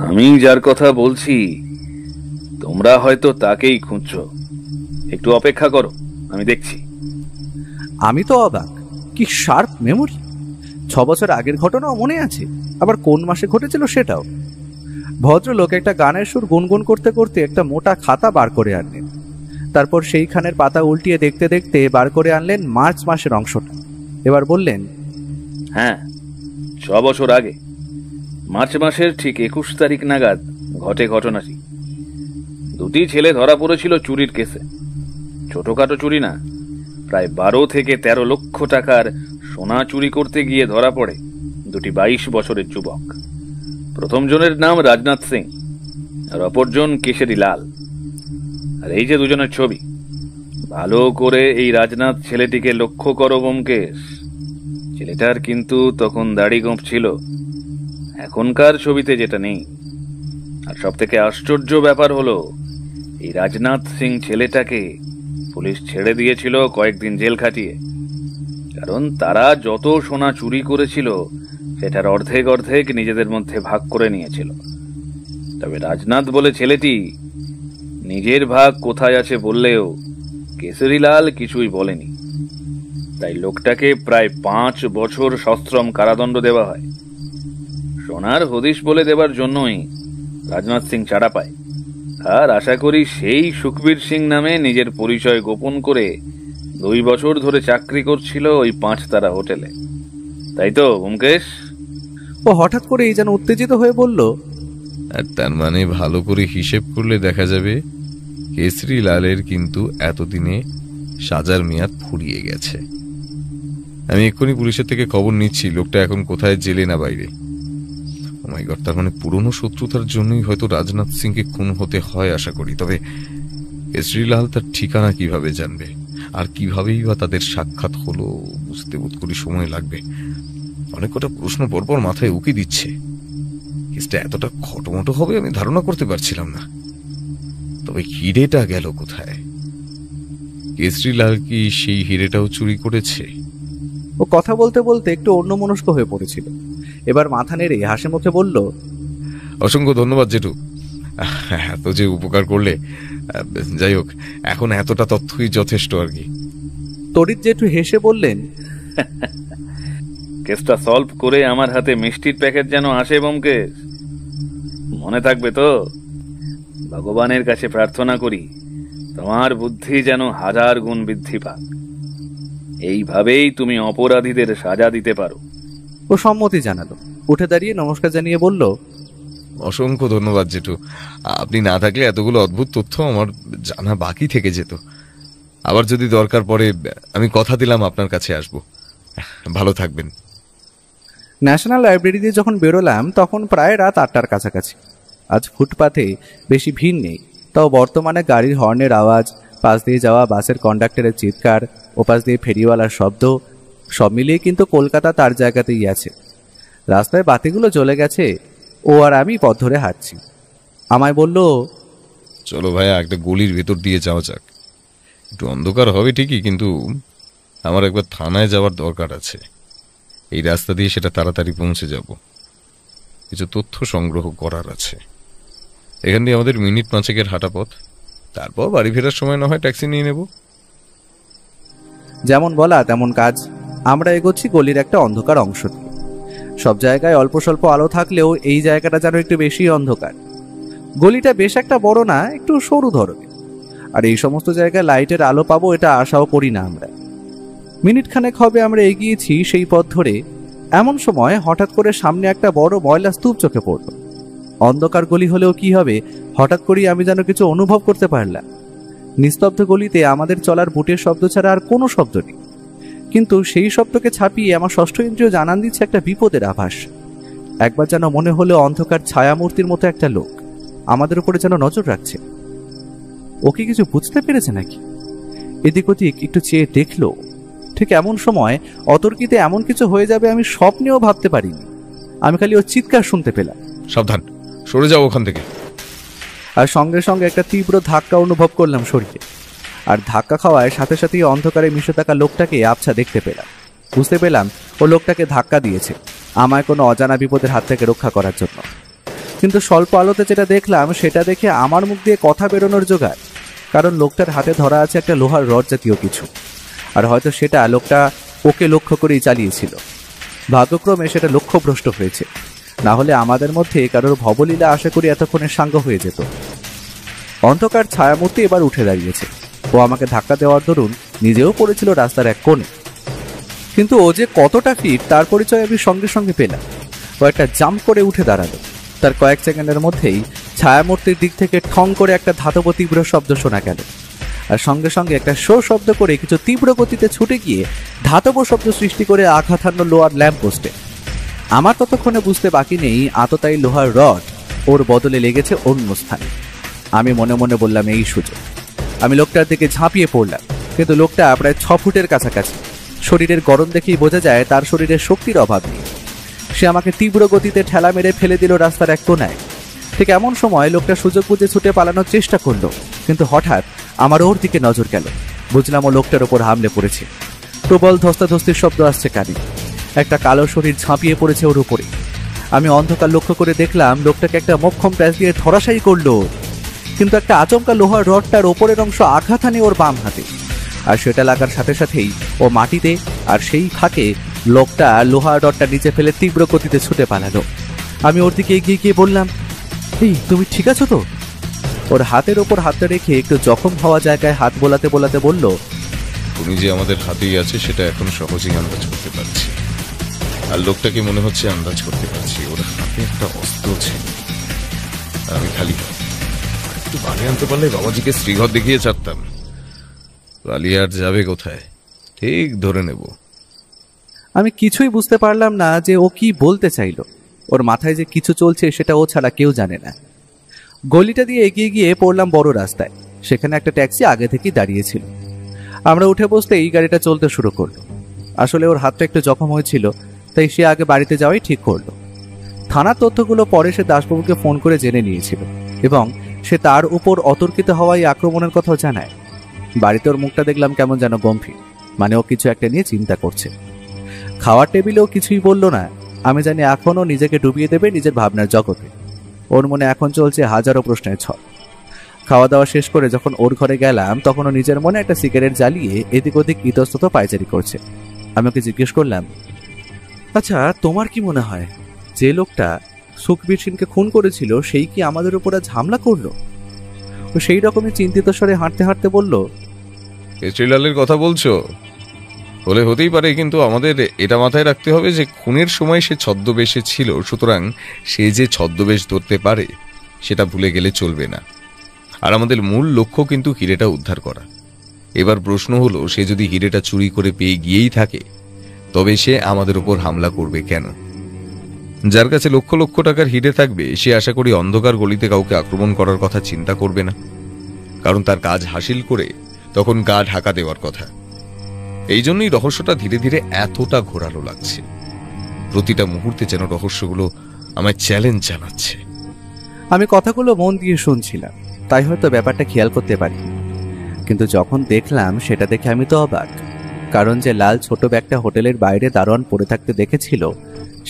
আমি যার কথা বলছি তোমরা হয়তো তাকেই খুঁজছো। একটু অপেক্ষা করো, আমি দেখছি। আমি তো অবাক, কি শার্প মেমোরি। 6 বছর আগের ঘটনাও মনে আছে, আবার কোন মাসে ঘটেছিল সেটাও। ভদ্রলোক একটা গানের সুর গুনগুন করতে করতে একটা মোটা খাতা বার করে আনলেন। তারপর সেইখানের পাতা উল্টিয়ে দেখতে দেখতে বার করে আনলেন মার্চ মাসের অংশটা। এবার বললেন, হ্যাঁ, 6 বছর আগে মার্চ মাসের ঠিক 21 তারিখ নাগাদ ঘটে ঘটনাটি। 2টি ছেলে ধরা পড়েছিল চুরির কেসে। ছোটখাটো চুরি না, প্রায় 12 থেকে 13 লক্ষ টাকার সোনা চুরি করতে গিয়ে ধরা পড়ে 2টি 22 বছরের যুবক। প্রথম জনের নাম রাজনাথ সিং আর অপরজন কেশরী লাল। আর এই যে দুজনের ছবি, ভালো করে এই রাজনাথ ছেলেটিকে লক্ষ্য করো ব্যোমকেশ। ছেলেটার কিন্তু তখন দাড়ি গোঁফ ছিল, এখনকার ছবিতে যেটা নেই। আর সব থেকে আশ্চর্য ব্যাপার হলো, এই রাজনাথ সিং ছেলেটাকে পুলিশ ছেড়ে দিয়েছিল কয়েকদিন জেল খাটিয়ে। কারণ তারা যত সোনা চুরি করেছিল সেটার অর্ধেক অর্ধেক নিজেদের মধ্যে ভাগ করে নিয়েছিল। তবে রাজনাথ বলে ছেলেটি নিজের ভাগ কোথায় আছে বললেও কেশরীলাল কিছুই বলেনি। তাই লোকটাকে প্রায় 5 বছর সশ্রম কারাদণ্ড দেওয়া হয়। সোনার হদিশ বলে দেবার জন্যই রাজনাথ সিং ছাড়া পায়। আর আশা করি সেই সুখবীর সিং নামে নিজের পরিচয় গোপন করে 2 বছর ধরে চাকরি করছিল ওই 5 তারা হোটেলে। তাই তো ব্যোমকেশ? ও হঠাৎ করে এই যেন উত্তেজিত হয়ে বলল, আর তার মানে ভালো করে হিসেব করলে দেখা যাবে কেশরী লালের কিন্তু এতদিনে সাজার মেয়াদ ফুরিয়ে গেছে। আমি এক্ষুনি পুলিশের থেকে খবর নিচ্ছি লোকটা এখন কোথায়, জেলে না বাইরে। ও মাই গড, তার মানে পুরনো শত্রুতার জন্যই হয়তো রাজনাথ সিংকে খুন হতে হয় আশা করি। তবে কেশরী লাল তার ঠিকানা কিভাবে জানবে, আর কিভাবেই বা তাদের সাক্ষাৎ হলো বুঝতে বোধ করি সময় লাগবে। অনেক কটা প্রশ্ন পরপর মাথায় উকি দিচ্ছে। কেসটা এতটা খটোমটো হবে আমি ধারণা করতে পারছিলাম না। তবে হিরেটা গেল কোথায়? কেশরী লাল কি সেই হিরেটাও চুরি করেছে? ও কথা বলতে বলতে একটু অন্যমনস্ক হয়ে পড়েছিল। এবার মাথা নেড়ে হাসি মুখে বলল, অসংখ্য ধন্যবাদ জেঠু, এত যে উপকার করলে। যাই হোক, এখন এতটা তথ্যই যথেষ্ট আর কি। তড়িৎ জেঠু হেসে বললেন, কেসটা সলভ করে আমার হাতে মিষ্টির প্যাকেট যেন আসে ব্যোমকেশ। মনে থাকবে তো? ভগবানের কাছে প্রার্থনা করি তোমার বুদ্ধি যেন 1000 গুণ বৃদ্ধি পাক। এইভাবেই তুমি অপরাধীদের সাজা দিতে পারো। ও সম্মতি জানালো। উঠে দাঁড়িয়ে নমস্কার জানিয়ে বলল, অসংখ্য ধন্যবাদ জেঠু, আপনি না থাকলে এতগুলো অদ্ভুত তথ্য আমার জানা বাকি থেকে যেত। আবার যদি দরকার পড়ে আমি কথা দিলাম আপনার কাছে আসব। ভালো থাকবেন। ন্যাশনাল লাইব্রেরি দিয়ে যখন বেরোলাম তখন প্রায় রাত 8টার কাছাকাছি। আজ ফুটপাথে বেশি ভিড় নেই, তাও বর্তমানে গাড়ির হর্নের আওয়াজ, পাশ দিয়ে যাওয়া বাসের কন্ডাক্টরের চিৎকার, ওপাশ দিয়ে ফেরিওয়ালার শব্দ, সব মিলিয়ে কিন্তু কলকাতা তার জায়গাতেই আছে। রাস্তায় বাতিগুলো জ্বলে গেছে। ও আর আমি পথ ধরে হাঁটছি। আমায় বলল, চলো ভাইয়া, একটা গলির ভেতর দিয়ে যাওয়া যাক। একটু অন্ধকার হবে ঠিকই, কিন্তু আমার একবার থানায় যাওয়ার দরকার আছে। এই রাস্তা দিয়ে সেটা তাড়াতাড়ি পৌঁছে যাব। কিছু তথ্য সংগ্রহ করার আছে। এখান দিয়ে আমাদের মিনিট 5-এর হাঁটা পথ। তারপর বাড়ি ফেরার সময় না হয় ট্যাক্সি নিয়ে নেব। যেমন বলা তেমন কাজ। আমরা এগোচ্ছি গলির একটা অন্ধকার অংশ দিয়ে। সব জায়গায় অল্প স্বল্প আলো থাকলেও এই জায়গাটা যেন একটু বেশি অন্ধকার। গলিটা বেশ একটা বড় না, একটু সরু ধরনের। আর এই সমস্ত জায়গায় লাইটের আলো পাবো এটা আশাও করি না আমরা। মিনিট খানেক হবে আমরা এগিয়েছি সেই পথ ধরে। এমন সময় হঠাৎ করে সামনে একটা বড় ময়লা স্তূপ চোখে পড়ল। অন্ধকার গলি হলেও কি হবে, হঠাৎ করেই আমি যেন কিছু অনুভব করতে পারলাম। নিস্তব্ধ গলিতে আমাদের চলার বুটের শব্দ ছাড়া আর কোনো শব্দ নেই। কিন্তু সেই শব্দকে ছাপিয়ে আমার ষষ্ঠ ইন্দ্রিয় জানান দিচ্ছে একটা বিপদের আভাস। একবার যেন মনে হলো অন্ধকার ছায়ামূর্তির মতো একটা লোক আমাদের উপরে যেন নজর রাখছে। ও কি কিছু বুঝতে পেরেছে নাকি? এদিক ওদিক একটু চেয়ে দেখলো। ঠিক এমন সময় অতর্কিতে এমন কিছু হয়ে যাবে আমি স্বপ্নেও ভাবতে পারিনি। আমি খালি ওর চিৎকার শুনতে পেলাম, সাবধান, সরে যাও ওখান থেকে। আর সঙ্গে সঙ্গে একটা তীব্র ধাক্কা অনুভব করলাম শরীরে। আর ধাক্কা খাওয়ায় সাথে সাথেই অন্ধকারে মিশে থাকা লোকটাকে আবছা দেখতে পেলাম। বুঝতে পেলাম ও লোকটাকে ধাক্কা দিয়েছে আমায় কোনো অজানা বিপদের হাত থেকে রক্ষা করার জন্য। কিন্তু স্বল্প আলোতে যেটা দেখলাম সেটা দেখে আমার মুখ দিয়ে কথা বেরোনোর জোগাড়, কারণ লোকটার হাতে ধরা আছে একটা লোহার রড জাতীয় কিছু। আর হয়তো সেটা লোকটা ওকে লক্ষ্য করেই চালিয়েছিল। ভাগ্যক্রমে সেটা লক্ষ্যভ্রষ্ট হয়েছে, না হলে আমাদের মধ্যে কারোর ভবলীলা আশা করি এতক্ষণে সাঙ্গ হয়ে যেত। অন্ধকার ছায়ামূর্তি এবার উঠে দাঁড়িয়েছে। ও আমাকে ধাক্কা দেওয়ার দরুন নিজেও পড়েছিল রাস্তার এক কোণে। কিন্তু ও যে কতটা ফিট তার পরিচয় আমি সঙ্গে সঙ্গে পেলাম। ও একটা জাম্প করে উঠে দাঁড়ালো। তার কয়েক সেকেন্ডের মধ্যেই ছায়ামূর্তির দিক থেকে ঠং করে একটা ধাতব তীব্র শব্দ শোনা গেল। আর সঙ্গে সঙ্গে একটা শো শব্দ করে কিছু তীব্র গতিতে ছুটে গিয়ে ধাতব শব্দ সৃষ্টি করে আঘাত হানল লোহার ল্যাম্প পোস্টে। আমার ততক্ষণে বুঝতে বাকি নেই আততায়ী লোহার রড ওর বদলে লেগেছে অন্য স্থানে। আমি মনে মনে বললাম এই সুযোগ। আমি লোকটার দিকে ঝাঁপিয়ে পড়লাম, কিন্তু লোকটা প্রায় 6 ফুটের কাছাকাছি। শরীরের গরম দেখেই বোঝা যায় তার শরীরে শক্তির অভাব নেই। সে আমাকে তীব্র গতিতে ঠেলা মেরে ফেলে দিল রাস্তার এক কোণায়। ঠিক এমন সময় লোকটা সুযোগ বুঝে ছুটে পালানোর চেষ্টা করলো, কিন্তু হঠাৎ আমার ওর দিকে নজর গেল। বুঝলাম ও লোকটার ওপর হামলে পড়েছে। প্রবল ধস্তাধস্তির শব্দ আসছে কানে। একটা কালো শরীর ঝাঁপিয়ে পড়েছে ওর উপরে। আমি অন্ধকার লক্ষ্য করে দেখলাম লোকটাকে একটা মোক্ষম প্যাঁচ দিয়ে ধরাশায়ী করলো, কিন্তু একটা আচমকা লোহার রডটার ওপরের অংশ আঘাত হানে ওর বাম হাতে। আর সেটা লাগার সাথে সাথেই ও মাটিতে, আর সেই ফাঁকে লোকটা লোহার রডটা নিচে ফেলে তীব্র গতিতে ছুটে পালালো। আমি ওর দিকে এগিয়ে গিয়ে বললাম, এই তুমি ঠিক আছো তো? ওর হাতের ওপর হাতটা রেখে একটু জখম হওয়া জায়গায় হাত বোলাতে বোলাতে বলল, উনি যে আমাদের হাতেই আছে সেটা এখন সহজেই আন্দাজ করতে পারছি। আর লোকটাকে মনে হচ্ছে আন্দাজ করতে পারছি। ওর হাতে একটা অস্ত্র ছিল। আমি খালি একটু পানি আনতে পারলে বাবাজিকে শ্রীঘর দেখিয়ে ছাড়তাম। পালিয়ে আর যাবে কোথায়, ঠিক ধরে নেব। আমি কিছুই বুঝতে পারলাম না যে ও কি বলতে চাইল। ওর মাথায় যে কিছু চলছে সেটা ও ছাড়া কেউ জানে না। গলিটা দিয়ে এগিয়ে গিয়ে পড়লাম বড় রাস্তায়। সেখানে একটা ট্যাক্সি আগে থেকেই দাঁড়িয়েছিল। আমরা উঠে বসতেই গাড়িটা চলতে শুরু করলো। আসলে ওর হাতটা একটু জখম হয়েছিল, তাই সে আগে বাড়িতে যাওয়াই ঠিক করলো। থানার তথ্যগুলো পরে সে দাসবাবুকে ফোন করে জেনে নিয়েছিল, এবং সে তার উপর অতর্কিত হওয়ায় আক্রমণের কথাও জানায়। বাড়িতে ওর মুখটা দেখলাম কেমন যেন গম্ভীর, মানে ও কিছু একটা নিয়ে চিন্তা করছে। খাওয়ার টেবিলেও কিছুই বলল না। আমি জানি এখনও নিজেকে ডুবিয়ে দেবে নিজের ভাবনার জগতে। ওর মনে এখন চলছে হাজারো প্রশ্নের ঝড়। খাওয়া দাওয়া শেষ করে যখন ওর ঘরে গেলাম তখনও নিজের মনে একটা সিগারেট জ্বালিয়ে এদিক ওদিক ইতস্তত পায়চারি করছে। আমি ওকে জিজ্ঞেস করলাম, আচ্ছা তোমার কি মনে হয় যে লোকটা সুখবীর সিংকে খুন করেছিল সেই কি আমাদের উপর আজ হামলা করলো? ও সেই রকমই চিন্তিত স্বরে হাঁটতে হাঁটতে বলল, কেশরীলালের কথা বলছো? হলে হতেই পারে, কিন্তু আমাদের এটা মাথায় রাখতে হবে যে খুনের সময় সে ছদ্মবেশে ছিল, সুতরাং সে যে ছদ্মবেশ ধরতে পারে সেটা ভুলে গেলে চলবে না। আর আমাদের মূল লক্ষ্য কিন্তু হিরেটা উদ্ধার করা। এবার প্রশ্ন হলো, সে যদি হিরেটা চুরি করে পেয়ে গিয়েই থাকে তবে সে আমাদের উপর হামলা করবে কেন? যার কাছে লক্ষ লক্ষ টাকার হিরে থাকবে সে আশা করি অন্ধকার গলিতে কাউকে আক্রমণ করার কথা চিন্তা করবে না, কারণ তার কাজ হাসিল করে তখন গা ঢাকা দেওয়ার কথা। এই জন্যই রহস্যটা ধীরে ধীরে এতটা ঘোরালো লাগছে। প্রতিটা মুহূর্তে যেন রহস্যগুলো আমায় চ্যালেঞ্জ জানাচ্ছে। আমি কথাগুলো মন দিয়ে শুনছিলাম, তাই হয়তো ব্যাপারটা খেয়াল করতে পারি। কিন্তু যখন দেখলাম সেটা দেখে আমি তো অবাক, কারণ যে লাল ছোট ব্যাগটা হোটেলের বাইরে দারোয়ান পড়ে থাকতে দেখেছিল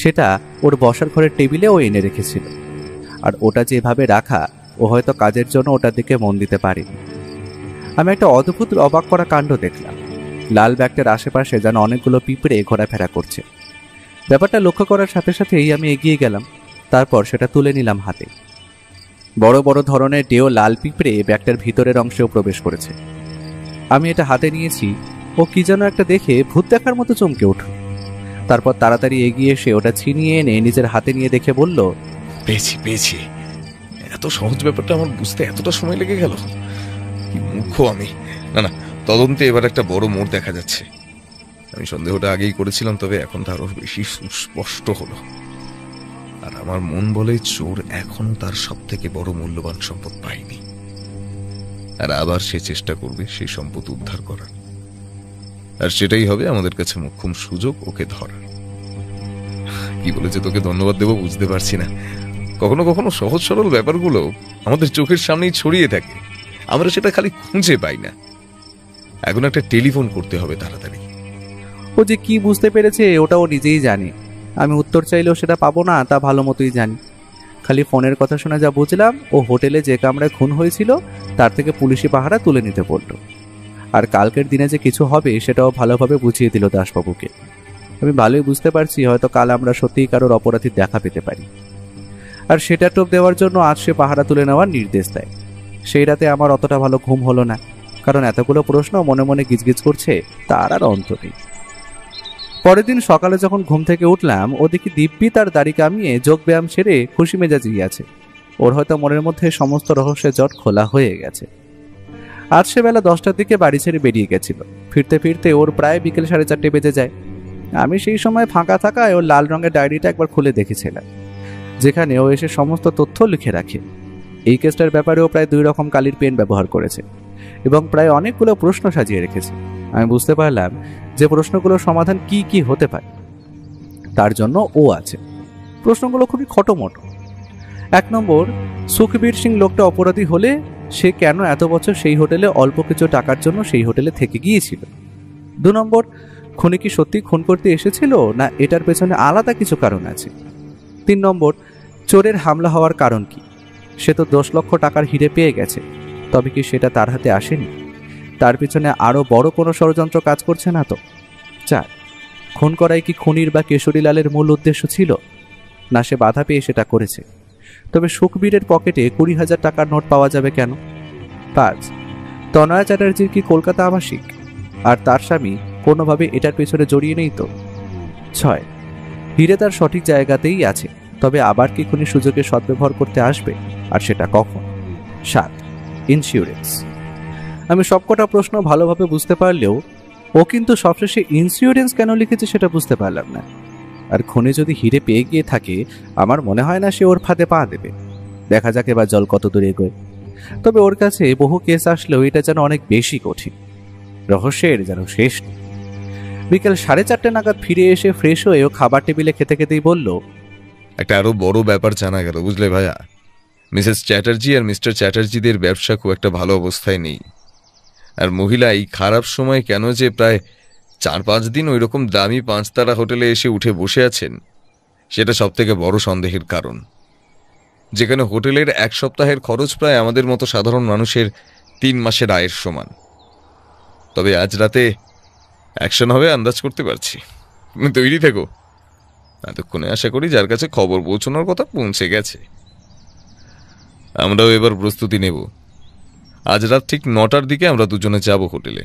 সেটা ওর বসার ঘরের টেবিলেও এনে রেখেছিল। আর ওটা যেভাবে রাখা, ও হয়তো কাজের জন্য ওটার দিকে মন দিতে পারেনি। আমি একটা অদ্ভুত অবাক করা কাণ্ড দেখলাম। লাল ব্যাগটার আশেপাশে যেন অনেকগুলো পিঁপড়ে ঘোরাফেরা করছে। ব্যাপারটা লক্ষ্য করার সাথে সাথেই আমি এগিয়ে গেলাম। তারপর সেটা তুলে নিলাম হাতে। বড় বড় ধরনের ডেও লাল পিঁপড়ে ব্যাগটার ভিতরের অংশেও প্রবেশ করেছে। আমি এটা হাতে নিয়েছি, ও কি যেন একটা দেখে ভূত দেখার মতো চমকে উঠল। তারপর তাড়াতাড়ি এগিয়ে এসে ওটা ছিনিয়ে এনে নিজের হাতে নিয়ে দেখে বলল, পেয়েছি পেয়েছি। এত সহজ ব্যাপারটা আমার বুঝতে এতটা সময় লেগে গেল, কি মূর্খ আমি। না না, তদন্তে এবার একটা বড় মোড় দেখা যাচ্ছে। আমি সন্দেহটা আগেই করেছিলাম, তবে এখন তার আরো বেশি সুস্পষ্ট হলো। আর আমার মন বলে চোর এখনো তার সব থেকে বড় মূল্যবান সম্পদ পায়নি। আর আবার সে চেষ্টা করবে সেই সম্পদ উদ্ধার করার। আর সেটাই হবে আমাদের কাছে মোক্ষম সুযোগ ওকে ধরার। কি বলেছে তোকে ধন্যবাদ দেবো বুঝতে পারছি না। কখনো কখনো সহজ সরল ব্যাপারগুলো আমাদের চোখের সামনেই ছড়িয়ে থাকে, আমরা সেটা খালি খুঁজে পাই না। এখন একটা টেলিফোন করতে হবে তাড়াতাড়ি। ও যে কি বুঝতে পেরেছে ওটা ও নিজেই জানে। আমি উত্তর চাইলেও সেটা পাবো না তা ভালো মতোই জানি। খালি ফোনের কথা শুনে যা বুঝলাম, ও হোটেলে যে কামরায় খুন হয়েছিল তার থেকে পুলিশি পাহারা তুলে নিতে বলল। আর কালকের দিনে যে কিছু হবে সেটাও ভালোভাবে বুঝিয়ে দিল দাসবাবুকে। আমি ভালোই বুঝতে পারছি হয়তো কাল আমরা সত্যিই কারোর অপরাধীর দেখা পেতে পারি। আর সেটা টোপ দেওয়ার জন্য আজ সে পাহারা তুলে নেওয়ার নির্দেশ দেয়। সেই রাতে আমার অতটা ভালো ঘুম হলো না, কারণ এতগুলো প্রশ্ন মনে মনে গিজগিজ করছে, তার আর অন্ত নেই। পরের দিন সকালে যখন ঘুম থেকে উঠলাম, ও দেখি দিব্যি তার দাড়ি কামিয়ে যোগ ব্যায়াম সেরে খুশি মেজাজি আছে। ওর হয়তো মনের মধ্যে সমস্ত রহস্যের জট খোলা হয়ে গেছে। আজ সে বেলা 10টার দিকে বাড়ি ছেড়ে বেরিয়ে গেছিল। ফিরতে ফিরতে ওর প্রায় বিকেল 4:30 বেজে যায়। আমি সেই সময় ফাঁকা থাকায় ওর লাল রঙের ডায়েরিটা একবার খুলে দেখেছিলাম, যেখানে ও এসে সমস্ত তথ্য লিখে রাখে। এই কেসটার ব্যাপারেও প্রায় 2 রকম কালির পেন ব্যবহার করেছে এবং প্রায় অনেকগুলো প্রশ্ন সাজিয়ে রেখেছে। আমি বুঝতে পারলাম যে প্রশ্নগুলোর সমাধান কি কি হতে পারে, তার জন্য ও আছে। প্রশ্নগুলো খুবই খটোমটো। 1 নম্বর, সুখবীর সিং লোকটা অপরাধী হলে সে কেন এত বছর সেই হোটেলে অল্প কিছু টাকার জন্য সেই হোটেলে থেকে গিয়েছিল? 2 নম্বর, খুনি কি সত্যি খুন করতে এসেছিল না এটার পেছনে আলাদা কিছু কারণ আছে? 3 নম্বর, চোরের হামলা হওয়ার কারণ কি? সে তো 10 লক্ষ টাকার হিরে পেয়ে গেছে, তবে কি সেটা তার হাতে আসেনি? তার পিছনে আরো বড় কোনো ষড়যন্ত্র কাজ করছে না তো? 4, খুন করাই কি খুনির বা কেশরীলালের মূল উদ্দেশ্য ছিল, না সে বাধা পেয়ে সেটা করেছে? তবে সুখবীরের পকেটে 20,000 টাকার নোট পাওয়া যাবে কেন? 5, তনয়া চ্যাটার্জির কি কলকাতা আবাসিক আর তার স্বামী কোনোভাবে এটার পেছনে জড়িয়ে নেই তো? 6, হিরে তার সঠিক জায়গাতেই আছে, তবে আবার কি খুনি সুযোগে সদ্ব্যবহার করতে আসবে, আর সেটা কখন? 7, ইন্স্যুরেন্স। আমি সবকটা প্রশ্ন ভালোভাবে বুঝতে পারলেও ও কিন্তু সবশেষে ইন্স্যুরেন্স কেন লিখেছে সেটা বুঝতে পারলাম না। আর খুনি যদি হিরে পেয়ে গিয়ে থাকে, আমার মনে হয় না সে ওর ফাঁদে পা দেবে। দেখা যাক এবার জল কত দূরে এগোয়। তবে ওর কাছে বহু কেস আসলেও এটা যেন অনেক বেশি কঠিন, রহস্যের যেন শেষ নেই। বিকেল 4:30 নাগাদ ফিরে এসে ফ্রেশ হয়ে ও খাবার টেবিলে খেতে খেতেই বলল, একটা আরো বড় ব্যাপার জানা গেল বুঝলে ভাইয়া। মিসেস চ্যাটার্জি আর মিস্টার চ্যাটার্জিদের ব্যবসা খুব একটা ভালো অবস্থায় নেই। আর মহিলা এই খারাপ সময় কেন যে প্রায় 4-5 দিন ওই রকম দামি 5 তারা হোটেলে এসে উঠে বসে আছেন, সেটা সব থেকে বড় সন্দেহের কারণ। যেখানে হোটেলের 1 সপ্তাহের খরচ প্রায় আমাদের মতো সাধারণ মানুষের 3 মাসের আয়ের সমান। তবে আজ রাতে অ্যাকশন হবে আন্দাজ করতে পারছি। তুমি তৈরি থেকো, এতক্ষণে আশা করি যার কাছে খবর পৌঁছানোর কথা পৌঁছে গেছে। আমরাও এবার প্রস্তুতি নেব। আজ রাত ঠিক 9টার দিকে আমরা দুজনে যাব হোটেলে।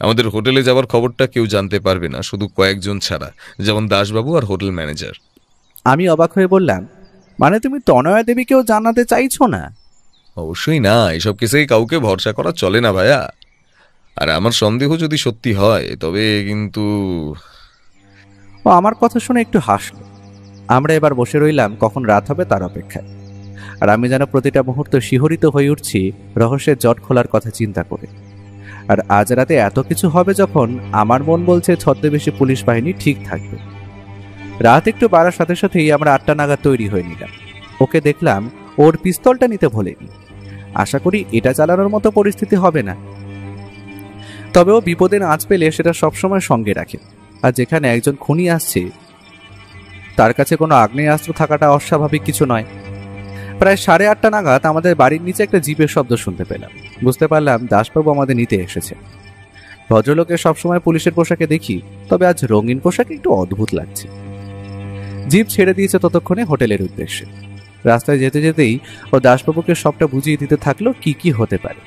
আমাদের হোটেলে যাওয়ার খবরটা কেউ জানতে পারবে না, শুধু কয়েকজন ছাড়া, যেমন দাসবাবু আর হোটেল ম্যানেজার। আমি অবাক হয়ে বললাম, মানে তুমি তনয়া দেবীকেও জানাতে চাইছো না? অবশ্যই না, এসব কেসে কাউকে ভরসা করা চলে না ভাইয়া। আর আমার সন্দেহ যদি সত্যি হয় তবে কিন্তু। ও আমার কথা শুনে একটু হাসলো। আমরা এবার বসে রইলাম কখন রাত হবে তার অপেক্ষায়। আর আমি যেন প্রতিটা মুহূর্ত শিহরিত হয়ে উঠছি রহস্যের জট খোলার কথা চিন্তা করে। আর আজ রাতে এত কিছু হবে যখন, আমার মন বলছে ছদ্মবেশী পুলিশ বাহিনী ঠিক থাকবে। রাত একটু বাড়ার সাথে সাথেই আমরা 8টা নাগাদ তৈরি হয়ে নিলাম। ওকে দেখলাম ওর পিস্তলটা নিতে ভোলেনি। আশা করি এটা চালানোর মতো পরিস্থিতি হবে না। তবে ও বিপদে আঁচ পেলে সেটা সবসময় সঙ্গে রাখে। আর যেখানে একজন খুনি আসছে, তার কাছে কোনো আগ্নেয়াস্ত্র থাকাটা অস্বাভাবিক কিছু নয়। প্রায় 8:30 নাগাদ আমাদের বাড়ির নিচে একটা জিপের শব্দ শুনতে পেলাম। বুঝতে পারলাম দাসবাবু আমাদের নিতে এসেছে। ভদ্রলোকে সবসময় পুলিশের পোশাকে দেখি, তবে আজ রঙিন পোশাকে একটু অদ্ভুত লাগছে। জিপ ছেড়ে দিয়েছে ততক্ষণে হোটেলের উদ্দেশ্যে। রাস্তায় যেতে যেতেই ও দাসবাবুকে সবটা বুঝিয়ে দিতে থাকলো কি কি হতে পারে।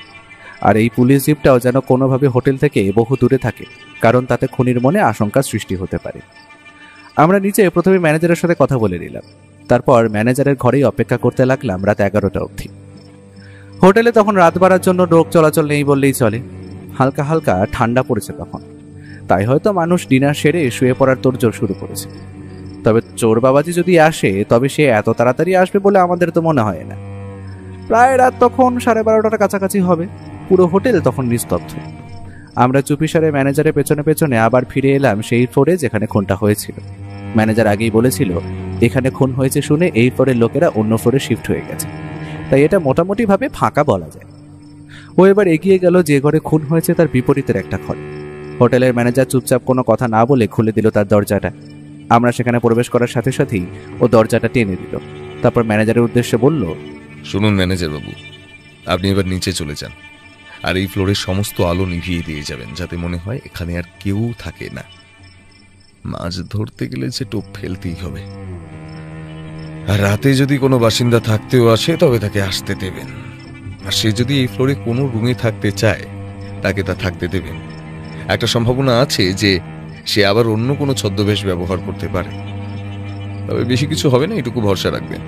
আর এই পুলিশ জিপটাও যেন কোনোভাবে হোটেল থেকে বহু দূরে থাকে, কারণ তাতে খুনির মনে আশঙ্কা সৃষ্টি হতে পারে। আমরা নিচে প্রথমে ম্যানেজারের সাথে কথা বলে নিলাম। তারপর ম্যানেজারের ঘরেই অপেক্ষা করতে লাগলাম রাত 11টা অবধি। হোটেলে তখন রাত বাড়ার জন্য লোক চলাচল নেই বললেই চলে। হালকা হালকা ঠান্ডা পড়েছে তখন, তাই হয়তো মানুষ ডিনার সেরে শুয়ে পড়ার তোড়জোড় শুরু করেছে। তবে চোর বাবাজি যদি আসে তবে সে এত তাড়াতাড়ি আসবে বলে আমাদের তো মনে হয় না। প্রায় রাত তখন 12:30টার কাছাকাছি হবে। পুরো হোটেল তখন নিস্তব্ধ। আমরা চুপিসারে ম্যানেজারের পেছনে পেছনে আবার ফিরে এলাম সেই ফ্লোরে যেখানে খুনটা হয়েছিল। ম্যানেজার আগেই বলেছিল এখানে খুন হয়েছে শুনে এই ফ্লোরের লোকেরা অন্য ফ্লোরে শিফট হয়ে গেছে, তাই এটা মোটামুটিভাবে ফাঁকা বলা যায়। ও এবার এগিয়ে গেল যে ঘরে খুন হয়েছে তার বিপরীতের একটা ঘর। হোটেলের ম্যানেজার চুপচাপ কোনো কথা না বলে খুলে দিল তার দরজাটা। আমরা সেখানে প্রবেশ করার সাথে সাথেই ও দরজাটা টেনে দিল। তারপর ম্যানেজারের উদ্দেশ্যে বলল, শুনুন ম্যানেজার বাবু, আপনি এবার নিচে চলে যান আর এই ফ্লোরের সমস্ত আলো নিভিয়ে দিয়ে যাবেন, যাতে মনে হয় এখানে আর কেউ থাকে না। মাছ ধরতে গেলে যে টোপ ফেলতেই হবে। আর রাতে যদি কোনো বাসিন্দা থাকতেও আসে তবে তাকে আসতে দেবেন। আর সে যদি এই ফ্লোরে কোনো রুমে থাকতে চায় তাকে তা থাকতে দেবেন। একটা সম্ভাবনা আছে যে সে আবার অন্য কোনো ছদ্মবেশ ব্যবহার করতে পারে, তবে বেশি কিছু হবে না, এটুকু ভরসা রাখবেন।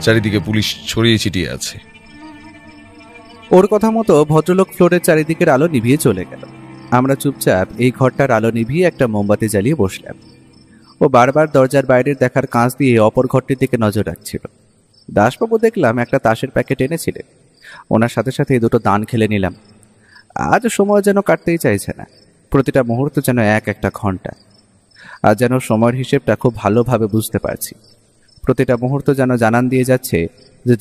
চারিদিকে পুলিশ ছড়িয়ে ছিটিয়ে আছে। ওর কথা মতো ভদ্রলোক ফ্লোরের চারিদিকের আলো নিভিয়ে চলে গেল। আমরা চুপচাপ এই ঘরটার আলো নিভিয়ে একটা মোমবাতি জ্বালিয়ে বসলাম। ও বারবার দরজার বাইরের দেখার কাঁচ দিয়ে অপর ঘরটির দিকে নজর রাখছিল। দাসবাবু দেখলাম একটা তাসের প্যাকেট এনেছিলেন। ওনার সাথে সাথে দুটো দান খেলে নিলাম। আজ সময় যেন কাটতেই চাইছে না, প্রতিটা মুহূর্ত যেন এক একটা ঘন্টা। আজ যেন সময়ের হিসেবটা খুব ভালোভাবে বুঝতে পারছি। প্রতিটা মুহূর্ত যেন জানান দিয়ে যাচ্ছে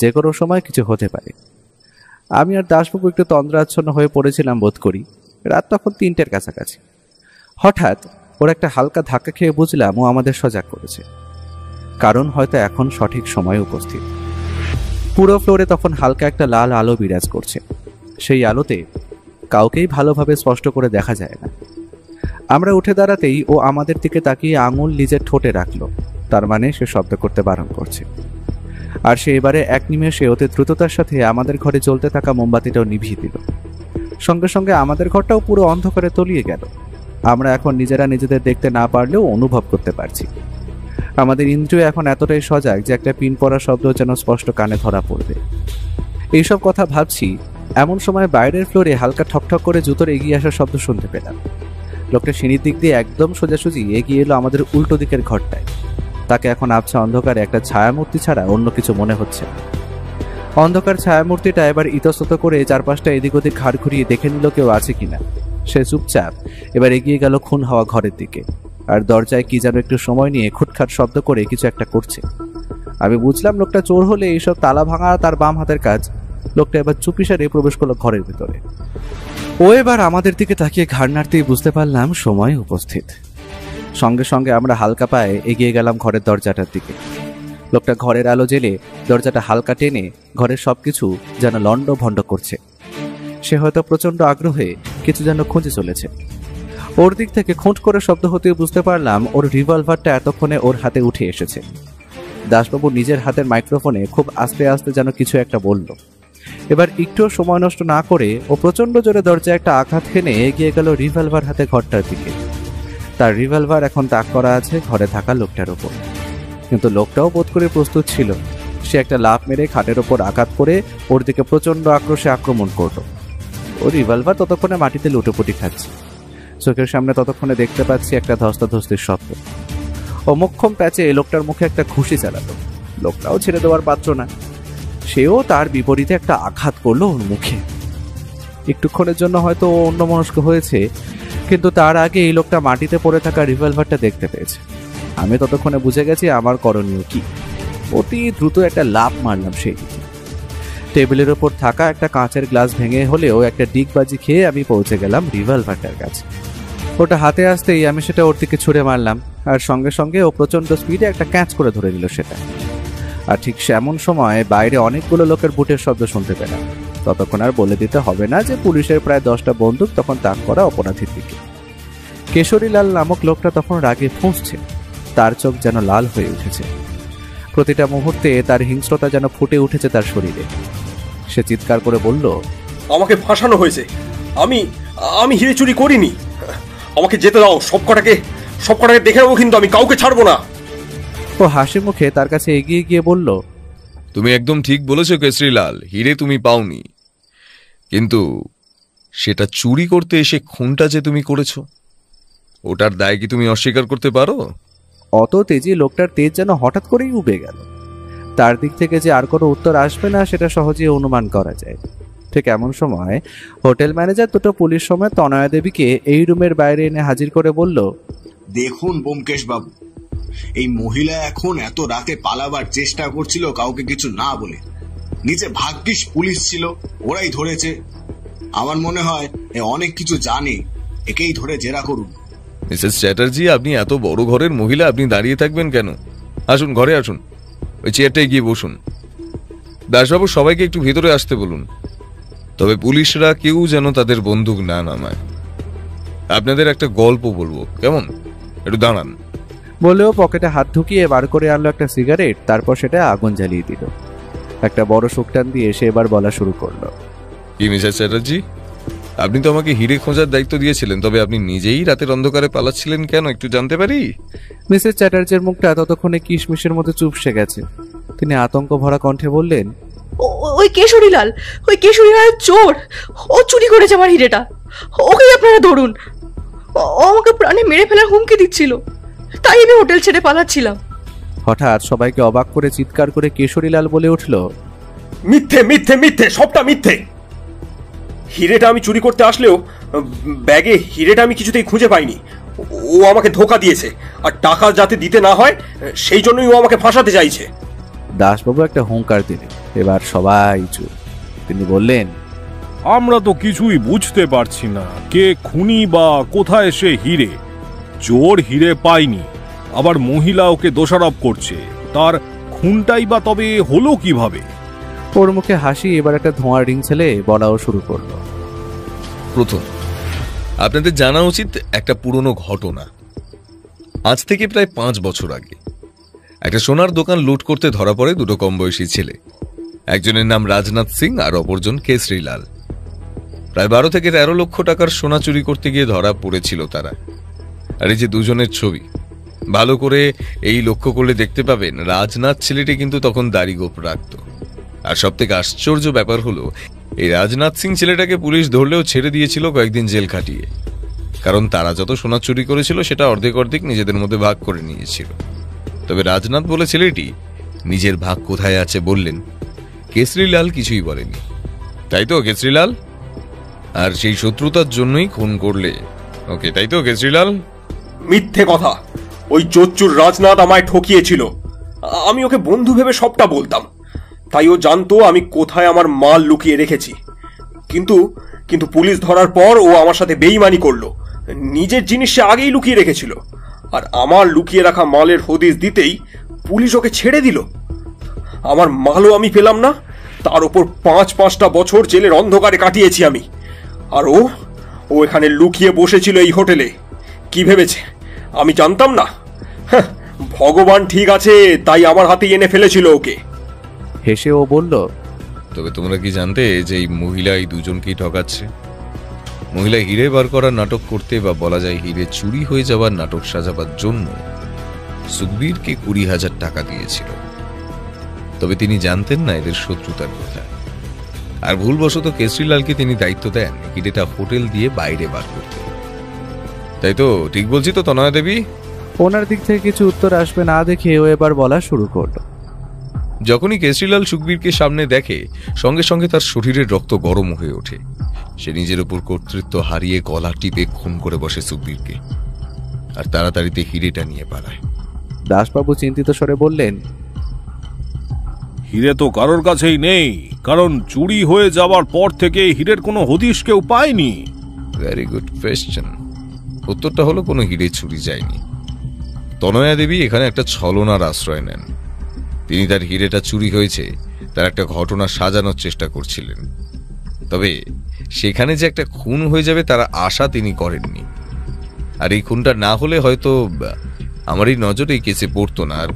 যে কোনো সময় কিছু হতে পারে। আমি আর দাসবাবু একটু তন্দ্রাচ্ছন্ন হয়ে পড়েছিলাম বোধ করি। রাত তখন 3টের কাছাকাছি। হঠাৎ ওর একটা হালকা ধাক্কা খেয়ে বুঝলাম ও আমাদের সজাগ করেছে, কারণ হয়তো এখন সঠিক সময়ে উপস্থিত। পুরো ফ্লোরে তখন হালকা একটা লাল আলো বিরাজ করছে। সেই আলোতে কাউকেই ভালোভাবে স্পষ্ট করে দেখা যায় না। আমরা উঠে দাঁড়াতেই ও আমাদের দিকে তাকিয়ে আঙুল নিজের ঠোঁটে রাখলো, তার মানে সে শব্দ করতে বারণ করছে। আর সে এবারে এক নিমেষে অতি দ্রুততার সাথে আমাদের ঘরে জ্বলতে থাকা মোমবাতিটাও নিভিয়ে দিল। সঙ্গে সঙ্গে আমাদের ঘরটাও পুরো অন্ধকারে তলিয়ে গেল। আমরা এখন নিজেরা নিজেদের দেখতে না পারলেও অনুভব করতে পারছি। আমাদের ইন্দ্রিয় এখন এতটাই সজাগ যে একটা পিন পড়া শব্দ যেন স্পষ্ট কানে ধরা পড়বে। এইসব কথা ভাবছি, এমন সময় বাইরের ফ্লোরে হালকা ঠকঠক করে জুতোর এগিয়ে আসার শব্দ শুনতে পেলাম। লোকটা সিঁড়ির দিক দিয়ে একদম সোজাসুজি এগিয়ে এলো আমাদের উল্টো দিকের ঘরটায়। তাকে এখন আবছা অন্ধকারে একটা ছায়ামূর্তি ছাড়া অন্য কিছু মনে হচ্ছে না। অন্ধকার ছায়ামূর্তিটা এবার ইতস্তত করে চারপাশটা এদিক ওদিক ঘাড় ঘুরিয়ে দেখে নিল কেউ আছে কিনা। সে চুপচাপ এবার এগিয়ে গেল খুন হওয়া ঘরের দিকে, আর দরজায় কি যেন একটু সময় নিয়ে খুটখাট শব্দ করে কিছু একটা করছে। আমি বুঝলাম লোকটা চোর হলে এইসব তালা ভাঙা তার বাম হাতের কাজ। লোকটা এবার চুপিসারে প্রবেশ করলো ঘরের ভিতরে। ও এবার আমাদের দিকে তাকিয়ে ঘাড় নাড়তেই বুঝতে পারলাম সময় উপস্থিত। সঙ্গে সঙ্গে আমরা হালকা পায়ে এগিয়ে গেলাম ঘরের দরজাটার দিকে। লোকটা ঘরের আলো জ্বেলে দরজাটা হালকা টেনে ঘরের সবকিছু যেন লন্ড ভন্ড করছে। সে হয়তো প্রচন্ড আগ্রহে কিছু যেন খুঁজে চলেছে। ওর দিক থেকে খুঁট করে শব্দ হতে বুঝতে পারলাম ওর রিভলভারটা এতক্ষণে ওর হাতে উঠে এসেছে। দাসবাবু নিজের হাতের মাইক্রোফোনে খুব আস্তে আস্তে যেন কিছু একটা বলল। এবার একটুও সময় নষ্ট না করে ও প্রচন্ড জোরে দরজায় একটা আঘাত হেনে এগিয়ে গেল রিভলভার হাতে ঘরটার দিকে। তার রিভলভার এখন তাক করা আছে ঘরে থাকা লোকটার ওপর, কিন্তু লোকটাও বোধ করে প্রস্তুত ছিল। সে একটা লাফ মেরে খাটের ওপর আঘাত করে ওর দিকে প্রচন্ড আক্রোশে আক্রমণ করল। ও রিভলভার ততক্ষণে মাটিতে লুটোপুটি খাচ্ছে। চোখের সামনে ততক্ষণে দেখতে পাচ্ছি একটা ধস্তাধস্তির শব্দ। ও মোক্ষম প্যাচে লোকটার মুখে একটা ঘুষি চালালো। লোকটাও ছেড়ে দেওয়ার পাত্র না, সেও তার বিপরীতে একটা আঘাত করলো ওর মুখে। একটুক্ষণের জন্য হয়তো ও অন্যমনস্ক হয়েছে, কিন্তু তার আগে এই লোকটা মাটিতে পড়ে থাকা রিভলভারটা দেখতে পেয়েছে। আমি ততক্ষণে বুঝে গেছি আমার করণীয় কি। অতি দ্রুত একটা লাফ মারলাম সেই দিকে। টেবিলের ওপর থাকা একটা কাঁচের গ্লাস ভেঙে হলেও একটা ডিগবাজি খেয়ে আমি পৌঁছে গেলাম রিভলভারটার কাছে। ওটা হাতে আসতেই আমি সেটা ওর দিকে ছুঁড়ে মারলাম, আর সঙ্গে সঙ্গে ও প্রচন্ড স্পিডে একটা ক্যাচ করে ধরে দিল সেটা। আর ঠিক সেমন সময় বাইরে অনেকগুলো লোকের বুটের শব্দ শুনতে পেলাম। ততক্ষণ আর বলে দিতে হবে না যে পুলিশের প্রায় 10টা বন্দুক তখন তাক করা অপরাধীর দিকে। কেশরীলাল নামক লোকটা তখন রাগে ফুঁসছে। তার চোখ যেন লাল হয়ে উঠেছে। প্রতিটা মুহূর্তে তার হিংস্রতা যেন ফুটে উঠেছে তার শরীরে। সে চিৎকার করে বলল, আমাকে ফাঁসানো হয়েছে, আমি আমি হিরে চুরি করিনি, আমাকে যেতে দাও, সব কটাকে দেখে নেবো, কিন্তু আমি কাউকে ছাড়বো না। ও হাসি মুখে তার কাছে এগিয়ে গিয়ে বলল, তুমি একদম ঠিক বলেছো কেশরীলাল, হিরে তুমি পাওনি, কিন্তু সেটা চুরি করতে এসে খুনটা যে তুমি করেছো, ওটার দায় কি তুমি অস্বীকার করতে পারো? অত তেজি লোকটার তেজ যেন হঠাৎ করেই উবে গেল। তার দিক থেকে যে আর কোনো উত্তর আসবে না সেটা সহজেই অনুমান করা যায়। ঠিক এমন সময় হোটেল ম্যানেজার দুটো পুলিশ সমেত তনয়া দেবীকে এই রুমের বাইরে এনে হাজির করে বলল, দেখুন ব্যোমকেশ বাবু, এই মহিলা এখন এত রাতে পালাবার চেষ্টা করছিল কাউকে কিছু না বলে। নিচে ভাগ্যিস পুলিশ ছিল, ওরাই ধরেছে। আমার মনে হয় এ অনেক কিছু জানে, একেই ধরে জেরা করুন। মিসেস চ্যাটার্জি, আপনি এত বড় ঘরের মহিলা, আপনি দাঁড়িয়ে থাকবেন কেন? আসুন, ঘরে আসুন, ওই চেয়ারটায় গিয়ে বসুন। দাসবাবু, সবাইকে একটু ভেতরে আসতে বলুন, তবে পুলিশরা কেউ যেন তাদের বন্দুক না নামায়। আপনাদের একটা গল্প বলবো, কেমন? একটু দাঁড়ান। বলেও পকেটে হাত ঢুকিয়ে বার করে আনলো একটা সিগারেট, তারপর সেটা আগুন জ্বালিয়ে দিল। একটা বড় শুকটান দিয়ে সে এবার বলা শুরু করলো। কি মিসেস চ্যাটার্জি, আপনি তো আমাকে হিরে খোঁজার দায়িত্ব দিয়েছিলেন, তবে আপনি নিজেই রাতের অন্ধকারে পালাচ্ছিলেন কেন, একটু জানতে পারি? মিসেস চ্যাটার্জির মুখটা ততক্ষণে কিশমিশের মতো চুপসে গেছে। তিনি আতঙ্ক ভরা কণ্ঠে বললেন, ওই কেশরীলাল চোর, ও চুরি করেছে আমার হিরেটা, ওকেই আপনারা ধরুন। ও আমাকে প্রাণে মেরে ফেলার হুমকি দিচ্ছিল, তাই আমি হোটেল ছেড়ে পালাচ্ছিলাম। হঠাৎ সবাইকে অবাক করে চিৎকার করে কেশরীলাল বলে উঠল, মিথ্যে মিথ্যে মিথ্যে, সবটা মিথ্যে। হিরেটা আমি চুরি করতে আসলেও ব্যাগে হিরেটা আমি কিছুতেই খুঁজে পাইনি। ও আমাকে ধোকা দিয়েছে, আর টাকা যাতে দিতে না হয় সেই জন্যই ও আমাকে ফাঁসাতে চাইছে। দাসবাবু একটা হুঙ্কার দিলেন। এবার সবাই চুপ। তিনি বললেন, আমরা তো কিছুই বুঝতে পারছি না, কে খুনি বা কোথায় সে হিরে। চোর হিরে পায়নি, আবার মহিলা ওকে দোষারোপ করছে, তার খুনটাই বা তবে হলো কিভাবে? ওর মুখে হাসি এবার একটা ধোঁয়ার রিং ছেলে বলাও শুরু করলো। প্রথম, আপনাদের জানা উচিত একটা পুরনো ঘটনা। আজ থেকে প্রায় 5 বছর আগে একটা সোনার দোকান লুট করতে ধরা পড়ে দুটো কম বয়সী ছেলে। একজনের নাম রাজনাথ সিং আর অপরজন কেশরীলাল। প্রায় 12 থেকে 13 লক্ষ টাকার সোনা চুরি করতে গিয়ে ধরা পড়েছিল তারা। আর এই যে দুজনের ছবি, ভালো করে এই লক্ষ্য করলে দেখতে পাবেন রাজনাথ ছেলেটি কিন্তু তখন দাড়ি গোঁফ রাখত। আর সব থেকে আশ্চর্য ব্যাপার হলো, এই রাজনাথ সিং ছেলেটাকে পুলিশ ধরলেও ছেড়ে দিয়েছিল কয়েকদিন জেল খাটিয়ে, কারণ তারা যত সোনা চুরি করেছিল সেটা অর্ধেক অর্ধেক নিজেদের মধ্যে ভাগ করে নিয়েছিল। তবে রাজনাথ বলে ছেলেটি নিজের ভাগ কোথায় আছে বললেন, কেশরীলাল কিছুই বলেনি। তাই তো কেশরীলাল? আর সেই শত্রুতার জন্যই খুন করলে ওকে, তাই তো কেশরীলাল? মিথ্যে কথা, ওই জোচ্চুর রাজনাথ আমায় ঠকিয়েছিল। আমি ওকে বন্ধু ভেবে সবটা বলতাম, তাই ও জানতো আমি কোথায় আমার মাল লুকিয়ে রেখেছি। কিন্তু পুলিশ ধরার পর ও আমার সাথে বেইমানি করলো। নিজের জিনিস সে আগেই লুকিয়ে রেখেছিল, আর আমার লুকিয়ে রাখা মালের হদিশ দিতেই পুলিশ ওকে ছেড়ে দিল। আমার মালও আমি পেলাম না, তার উপর 5-5টা বছর জেলের অন্ধকারে কাটিয়েছি আমি। আর ও এখানে লুকিয়ে বসেছিল এই হোটেলে। কি ভেবেছে আমি জানতাম না? ভগবান ঠিক আছে, তাই আমার হাতে এনে ফেলেছিল ওকে। হেসে ও বলল, তবে তোমরা কি জানতে যে এই মহিলা এই দুজনকেই ঠকাচ্ছে? মহিলা হিরে বার করার নাটক করতে, বা বলা যায় হিরে চুরি হয়ে যাওয়ার নাটক সাজাবার জন্য সুখবীরকে 20,000 টাকা দিয়েছিল। তবে তিনি জানতেন না এদের শত্রুতার কথা। আর ভুলবশত কেশরীলালকে তিনি দায়িত্ব দেন হিরেটা হোটেল দিয়ে বাইরে বার করতে। তাই তো ঠিক বলছি তো তনয়া দেবী? ওনার দিক থেকে কিছু উত্তর আসবে না দেখে ও এবার বলা শুরু করলো। যখনই কেশরীলাল সুখবীরকে সামনে দেখে, সঙ্গে সঙ্গে তার শরীরের রক্ত গরম হয়ে ওঠে। সে নিজের উপর কর্তৃত্ব হারিয়ে গলা টিপে খুন করে বসে সুখবীরকে, আর তাড়াতাড়িতে হিরেটা নিয়ে পালায়। দাসবাবু চিন্তিত স্বরে বললেন, হিরে তো কারোর কাছেই নেই, কারণ চুরি হয়ে যাওয়ার পর থেকে হিরের কোনো হদিশ কেউ পায়নি। Very good question. উত্তরটা হলো কোনো হিরে চুরি যায়নি। তনয়া দেবী এখানে একটা ছলনার আশ্রয় নেন। তিনি তার হিরেটা চুরি হয়েছে তার একটা ঘটনা সাজানোর চেষ্টা করছিলেন। তবে সেখানে যে একটা খুন হয়ে যাবে তার আশা তিনি করেননি। আর এই খুনটা না হলে হয়তো আমার এই নজরে এই কেসে পড়তো না, আর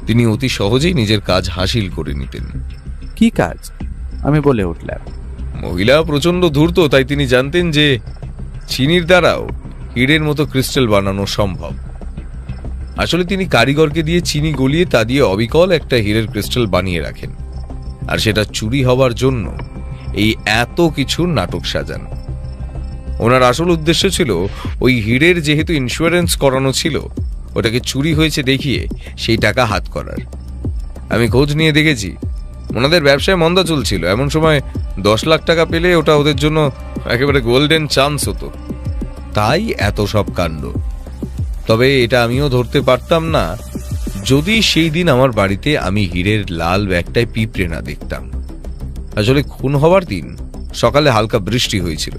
তিনি অতি সহজেই নিজের কাজ হাসিল করে নিতেন। কি কাজ? আমি বলে উঠলাম। মহিলা প্রচন্ড ধূর্ত, তাই তিনি জানতেন যে চিনির দ্বারাও হিরের মতো ক্রিস্টাল বানানো সম্ভব। আসলে তিনি কারিগরকে দিয়ে চিনি গলিয়ে তা দিয়ে অবিকল একটা হীরের ক্রিস্টাল বানিয়ে রাখেন, আর সেটা চুরি হওয়ার জন্য এই এত কিছু নাটক সাজান। ওনার আসল উদ্দেশ্য ছিল ওই হীরের যেহেতু ইন্স্যুরেন্স করানো ছিল, ওটাকে চুরি হয়েছে দেখিয়ে সেই টাকা হাত করার। আমি খোঁজ নিয়ে দেখেছি ওনাদের ব্যবসায় মন্দা চলছিল, এমন সময় 10 লাখ টাকা পেলে ওটা ওদের জন্য একেবারে গোল্ডেন চান্স হতো, তাই এত সব কাণ্ড। তবে এটা আমিও ধরতে পারতাম না যদি সেই দিন আমার বাড়িতে আমি হীরের লাল ব্যাগটায় পিঁপড়ে না দেখতাম। আসলে খুন হওয়ার দিন সকালে হালকা বৃষ্টি হয়েছিল,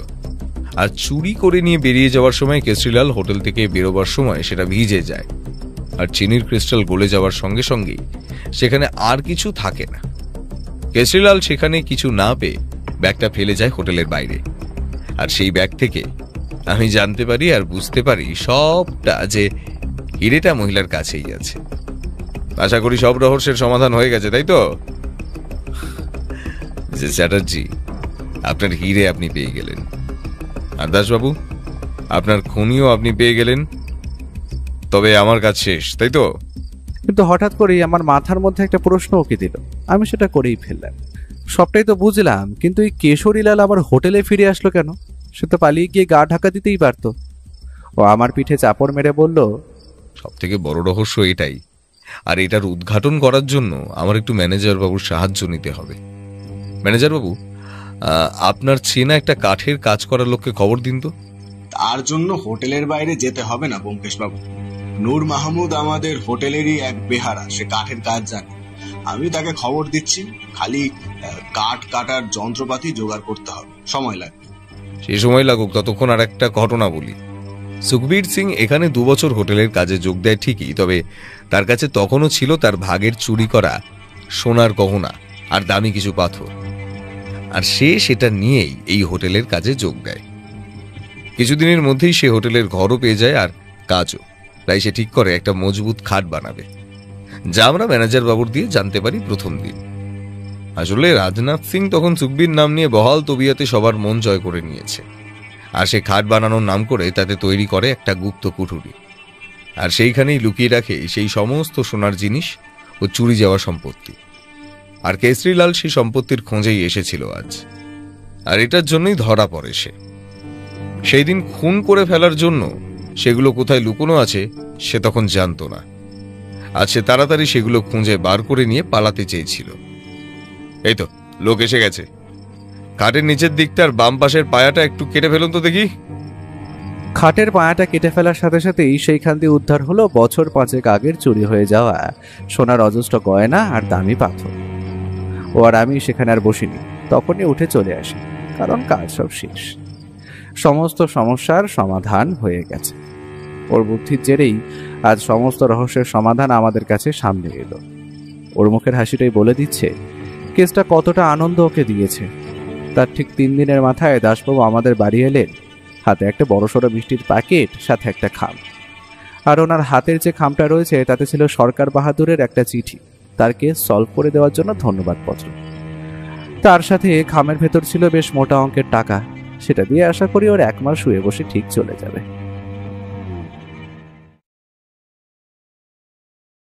আর চুরি করে নিয়ে বেরিয়ে যাওয়ার সময় কেশরীলাল হোটেল থেকে বেরোবার সময় সেটা ভিজে যায়, আর চিনির ক্রিস্টাল গলে যাওয়ার সঙ্গে সঙ্গেই সেখানে আর কিছু থাকে না। কেশরীলাল সেখানে কিছু না পেয়ে ব্যাগটা ফেলে যায় হোটেলের বাইরে, আর সেই ব্যাগ থেকে আমি জানতে পারি আর বুঝতে পারি সবটা যে হিরেটা মহিলার কাছেই আছে। আশা করি সব রহস্যের সমাধান হয়ে গেছে, তাই তো? যে চ্যাটার্জি, আপনার হিরে আপনি পেয়ে গেলেন, আর দাসবাবু আপনার খুনিও আপনি পেয়ে গেলেন। তবে আমার কাজ শেষ, তাই তো? কিন্তু হঠাৎ করেই আমার মাথার মধ্যে একটা প্রশ্ন ওকে দিল। আমি সেটা করেই ফেললাম। সবটাই তো বুঝলাম, কিন্তু এই কেশরীলাল আবার হোটেলে ফিরে আসলো কেন? সে তো পালিয়ে গিয়ে গা ঢাকা দিতেই পারতো। ও আমার পিঠে চাপড় মেরে বলল, সব থেকে বড় রহস্য এটাই, আর এটার উদ্ঘাটন করার জন্য আমার একটু ম্যানেজার বাবুর সাহায্য নিতে হবে। ম্যানেজার বাবু, আপনার চেনা একটা কাঠের কাজ করার লোককে খবর দিন তো। তার জন্য হোটেলের বাইরে যেতে হবে না ব্যোমকেশ বাবু। নূর মাহমুদ আমাদের হোটেলেরই এক বেহারা, সে কাঠের কাজ জানে। আমি তাকে খবর দিচ্ছি, খালি কাঠ কাটার যন্ত্রপাতি জোগাড় করতে হবে, সময় লাগবে। সেই সময় লাগুক, ততক্ষণ আর একটা ঘটনা বলি। সুখবীর সিং এখানে 2 বছর হোটেলের কাজে যোগ দেয় ঠিকই, তবে তার কাছে তখনও ছিল তার ভাগের চুরি করা সোনার গহনা আর দামি কিছু পাথর, আর সে সেটা নিয়েই এই হোটেলের কাজে যোগ দেয়। কিছুদিনের মধ্যেই সে হোটেলের ঘরও পেয়ে যায় আর কাজও। তাই সে ঠিক করে একটা মজবুত খাট বানাবে, যা আমরা ম্যানেজার বাবুর দিয়ে জানতে পারি প্রথম দিন। আসলে রাজনাথ সিং তখন সুখবীর নাম নিয়ে বহাল তবিয়াতে সবার মন জয় করে নিয়েছে, আর সে খাট বানানোর নাম করে তাতে তৈরি করে একটা গুপ্ত কুঠুরি, আর সেইখানেই লুকিয়ে রাখে সেই সমস্ত সোনার জিনিস ও চুরি যাওয়া সম্পত্তি। আর কেশরীলাল সেই সম্পত্তির খোঁজেই এসেছিল আজ, আর এটার জন্যই ধরা পড়ে সে। সেই দিন খুন করে ফেলার জন্য সেগুলো কোথায় লুকোনো আছে সে তখন জানতো না, আজ সে তাড়াতাড়ি সেগুলো খুঁজে বার করে নিয়ে পালাতে চেয়েছিল। এই তো লোক এসে গেছে। খাটের নিচের দিকটার বাম পাশের পায়াটা একটু কেটে ফেলুন তো দেখি। খাটের পায়াটা কেটে ফেলার সাথে সাথেই সেইখান দিয়ে উদ্ধার হলো বছর 5 আগের চুরি হয়ে যাওয়া সোনার অজস্র গয়না আর দামি পাথর। ও আর আমি সেখানে আর বসিনি, তখনই উঠে চলে আসি, কারণ কাজ সব শেষ। সমস্ত সমস্যার সমাধান হয়ে গেছে। ওর বুদ্ধির জেরেই আজ সমস্ত রহস্যের সমাধান আমাদের কাছে সামনে এলো। ওর মুখের হাসিটাই বলে দিচ্ছে কেসটা কতটা আনন্দ ওকে দিয়েছে। তার ঠিক 3 দিনের মাথায় দাসবাবু আমাদের বাড়ি এলেন, হাতে একটা বড়সড় মিষ্টির প্যাকেট, সাথে একটা খাম। আর ওনার হাতের যে খামটা রয়েছে তাতে ছিল সরকার বাহাদুরের একটা চিঠি, তার কেস সলভ করে দেওয়ার জন্য ধন্যবাদপত্র। তার সাথে খামের ভেতর ছিল বেশ মোটা অঙ্কের টাকা। সেটা দিয়ে আশা করি ওর 1 মাস শুয়ে বসে ঠিক চলে যাবে।